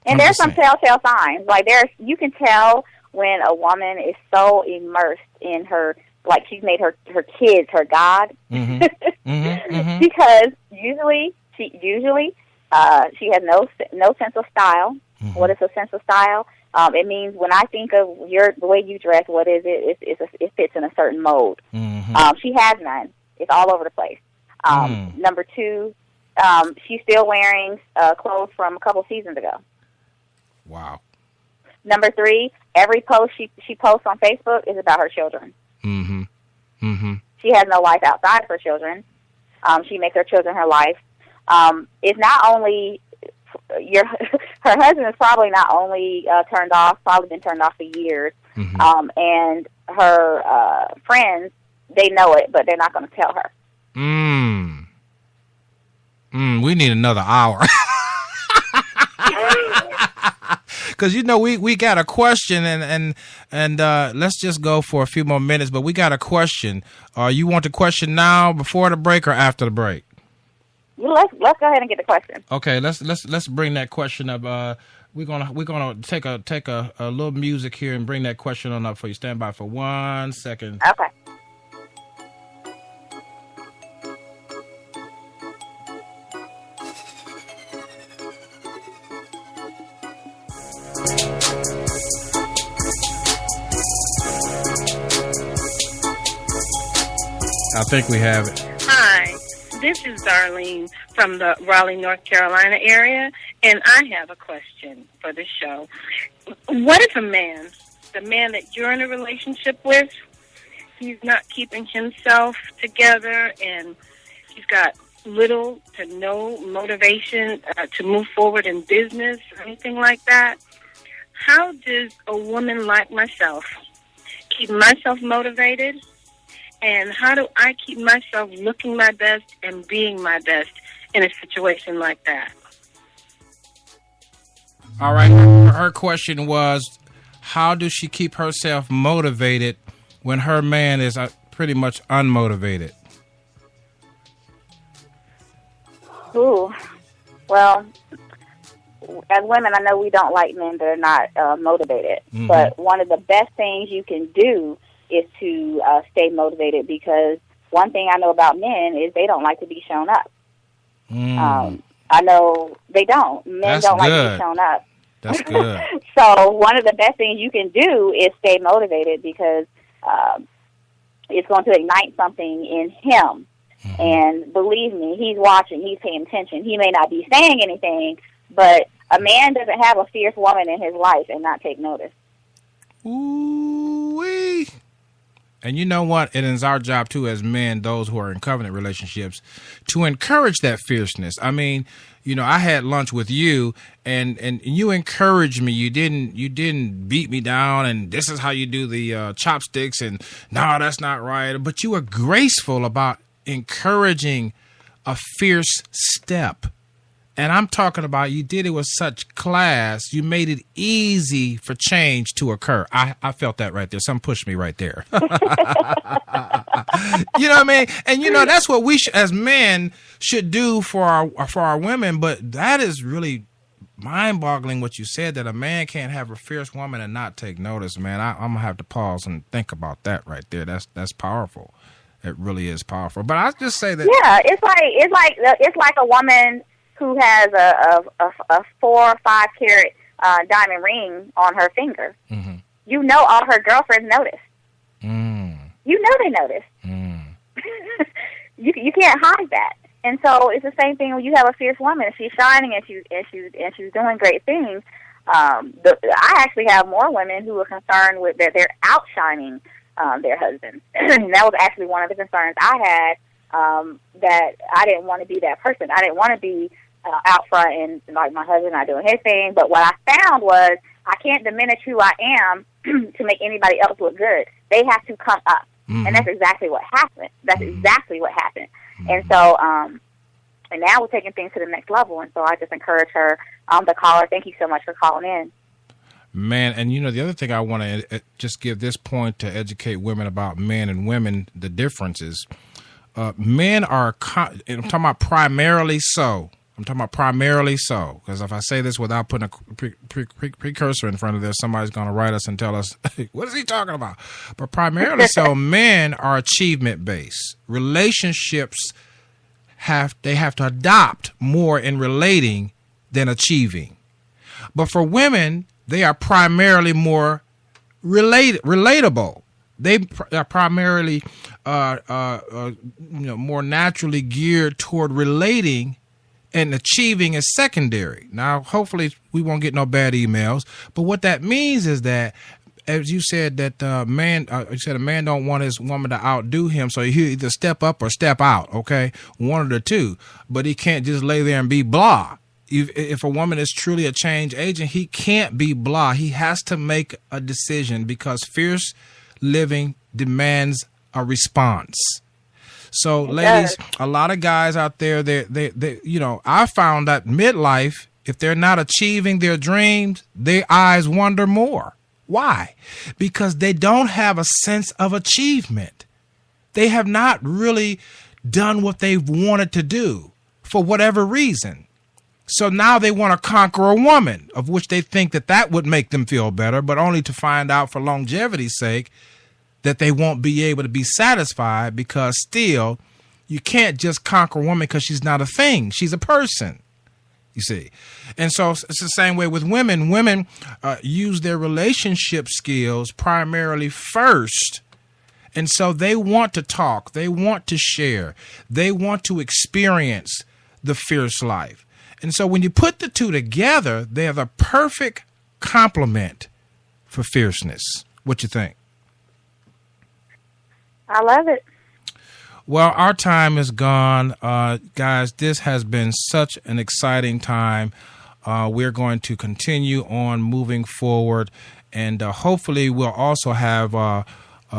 And there's some telltale signs. Like you can tell when a woman is so immersed in her, like she's made her kids her God. Because usually she has no sense of style. What is a sense of style? It means when I think of the way you dress, what is it? It fits in a certain mode. She has none. It's all over the place. Number two, she's still wearing clothes from a couple seasons ago. Wow. Number three, every post she posts on Facebook is about her children. She has no life outside of her children. She makes her children her life. It's not only her husband is probably not only probably been turned off for years. And her friends, they know it, but they're not going to tell her. We need another hour. Because we got a question and let's just go for a few more minutes. But we got a question. You want the question now, before the break, or after the break? Let's go ahead and get the question. Okay, let's bring that question up. We're gonna take a little music here and bring that question on up for you. Stand by for 1 second. Okay. I think we have it. Hi, this is Darlene from the Raleigh, North Carolina area, and I have a question for the show. What if the man that you're in a relationship with, he's not keeping himself together and he's got little to no motivation to move forward in business or anything like that? How does a woman like myself keep myself motivated? And how do I keep myself looking my best and being my best in a situation like that? All right. Her question was, how does she keep herself motivated when her man is pretty much unmotivated? Ooh. Well, as women, I know we don't like men that are not motivated. But one of the best things you can do is to stay motivated, because one thing I know about men is they don't like to be shown up. I know they don't. Men don't like to be shown up. That's good. So one of the best things you can do is stay motivated because it's going to ignite something in him. Mm-hmm. And believe me, he's watching. He's paying attention. He may not be saying anything, but a man doesn't have a fierce woman in his life and not take notice. Ooh-wee. And you know what? It is our job, too, as men, those who are in covenant relationships, to encourage that fierceness. I mean, you know, I had lunch with you, and you encouraged me. You didn't beat me down, and this is how you do the chopsticks, and no, that's not right. But you were graceful about encouraging a fierce step. And I'm talking about you did it with such class. You made it easy for change to occur. I felt that right there. Some pushed me right there. You know what I mean? And, you know, that's what we as men should do for our women. But that is really mind-boggling what you said, that a man can't have a fierce woman and not take notice, man. I'm going to have to pause and think about that right there. That's powerful. It really is powerful. But I just say that. Yeah, it's like a woman who has a 4 or 5 carat diamond ring on her finger. Mm-hmm. You know, all her girlfriends notice. Mm. You know they notice. Mm. You can't hide that. And so it's the same thing when you have a fierce woman. If she's shining and she's doing great things. I actually have more women who are concerned with that they're outshining their husbands. And that was actually one of the concerns I had. That I didn't want to be that person. I didn't want to be out front and like my husband not doing his thing. But what I found was I can't diminish who I am to make anybody else look good. They have to come up. Mm-hmm. And that's exactly what happened. Mm-hmm. And so, and now we're taking things to the next level. And so I just encourage her, the caller. Thank you so much for calling in. Man, and you know, the other thing I want to just give this point to educate women about men and women, the differences. Men are, I'm talking about primarily so. Because if I say this without putting a precursor in front of this, somebody's going to write us and tell us, what is he talking about? But primarily so, men are achievement-based. Relationships have to adopt more in relating than achieving. But for women, they are primarily more relatable. They are primarily more naturally geared toward relating, and achieving is secondary. Now, hopefully we won't get no bad emails, but what that means is that, as you said, that a man don't want his woman to outdo him, so he'll either step up or step out, okay? One of the two. But he can't just lay there and be blah. If a woman is truly a change agent, he can't be blah. He has to make a decision because fierce living demands a response. So, ladies, a lot of guys out there, they you know, I found that midlife, if they're not achieving their dreams, their eyes wander more. Why? Because they don't have a sense of achievement. They have not really done what they've wanted to do for whatever reason. So now they want to conquer a woman, of which they think that would make them feel better, but only to find out for longevity's sake that they won't be able to be satisfied, because still you can't just conquer a woman because she's not a thing. She's a person, you see. And so it's the same way with women. Women use their relationship skills primarily first. And so they want to talk. They want to share. They want to experience the fierce life. And so when you put the two together, they have a perfect complement for fierceness. What you think? I love it. Well, our time is gone. Guys, this has been such an exciting time. We're going to continue on moving forward, and hopefully we'll also have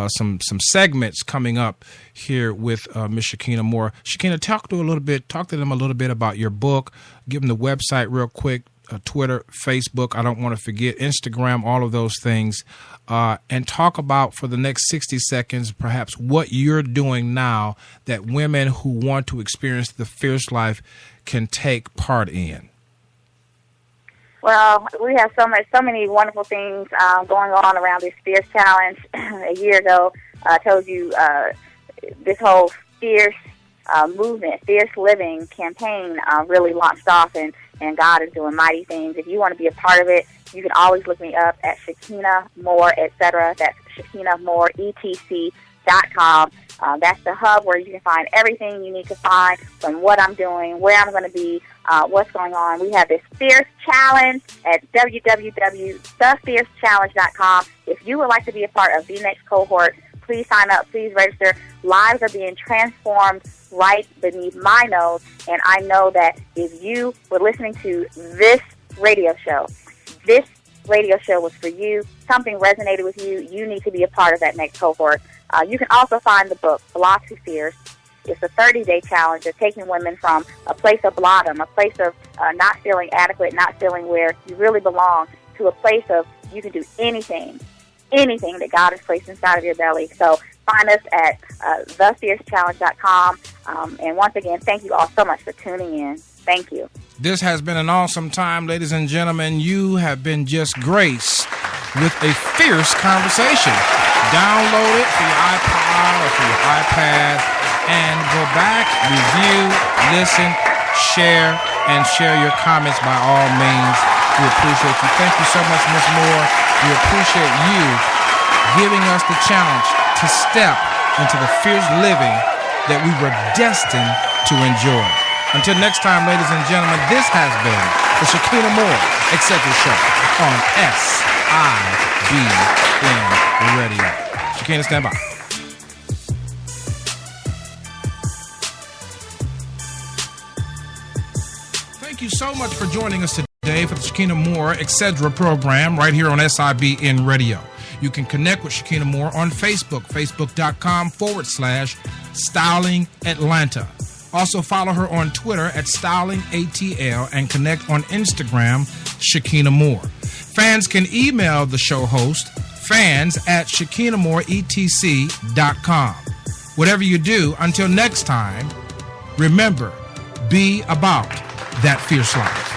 some segments coming up here with Miss Shakina Moore. Shakina, talk to them a little bit about your book. Give them the website real quick, Twitter, Facebook. I don't want to forget Instagram, all of those things. And talk about, for the next 60 seconds, perhaps what you're doing now that women who want to experience the fierce life can take part in. Well, we have so many wonderful things going on around this Fierce Challenge. A year ago, I told you this whole fierce movement, fierce living campaign really launched off, and and God is doing mighty things. If you want to be a part of it, you can always look me up at Shakina Moore, etc. That's Shakina Moore, etc.com. That's the hub where you can find everything you need to find from what I'm doing, where I'm going to be, what's going on. We have this Fierce Challenge at www.thefiercechallenge.com. If you would like to be a part of the next cohort, please sign up, please register. Lives are being transformed right beneath my nose, and I know that if you were listening to this radio show was for you, something resonated with you, you need to be a part of that next cohort. You can also find the book, Philosophy Fierce. It's a 30-day challenge of taking women from a place of bottom, a place of not feeling adequate, not feeling where you really belong, to a place of you can do anything that God has placed inside of your belly. So find us at thefiercechallenge.com. And once again, thank you all so much for tuning in. Thank you. This has been an awesome time, ladies and gentlemen. You have been just graced with a fierce conversation. Download it for your iPod or for your iPad and go back, review, listen, share your comments by all means. We appreciate you. Thank you so much, Ms. Moore. We appreciate you giving us the challenge to step into the fierce living that we were destined to enjoy. Until next time, ladies and gentlemen, this has been the Shakina Moore Etc. Show on SIBN Radio. Shakina, stand by. Thank you so much for joining us today for the Shakina Moore Etc. program right here on SIBN Radio. You can connect with Shakina Moore on Facebook, facebook.com/Styling Atlanta. Also follow her on Twitter at StylingATL and connect on Instagram, Shakina Moore. Fans can email the show host, fans@ShakinaMooreETC.com. Whatever you do, until next time, remember, be about that fierce life.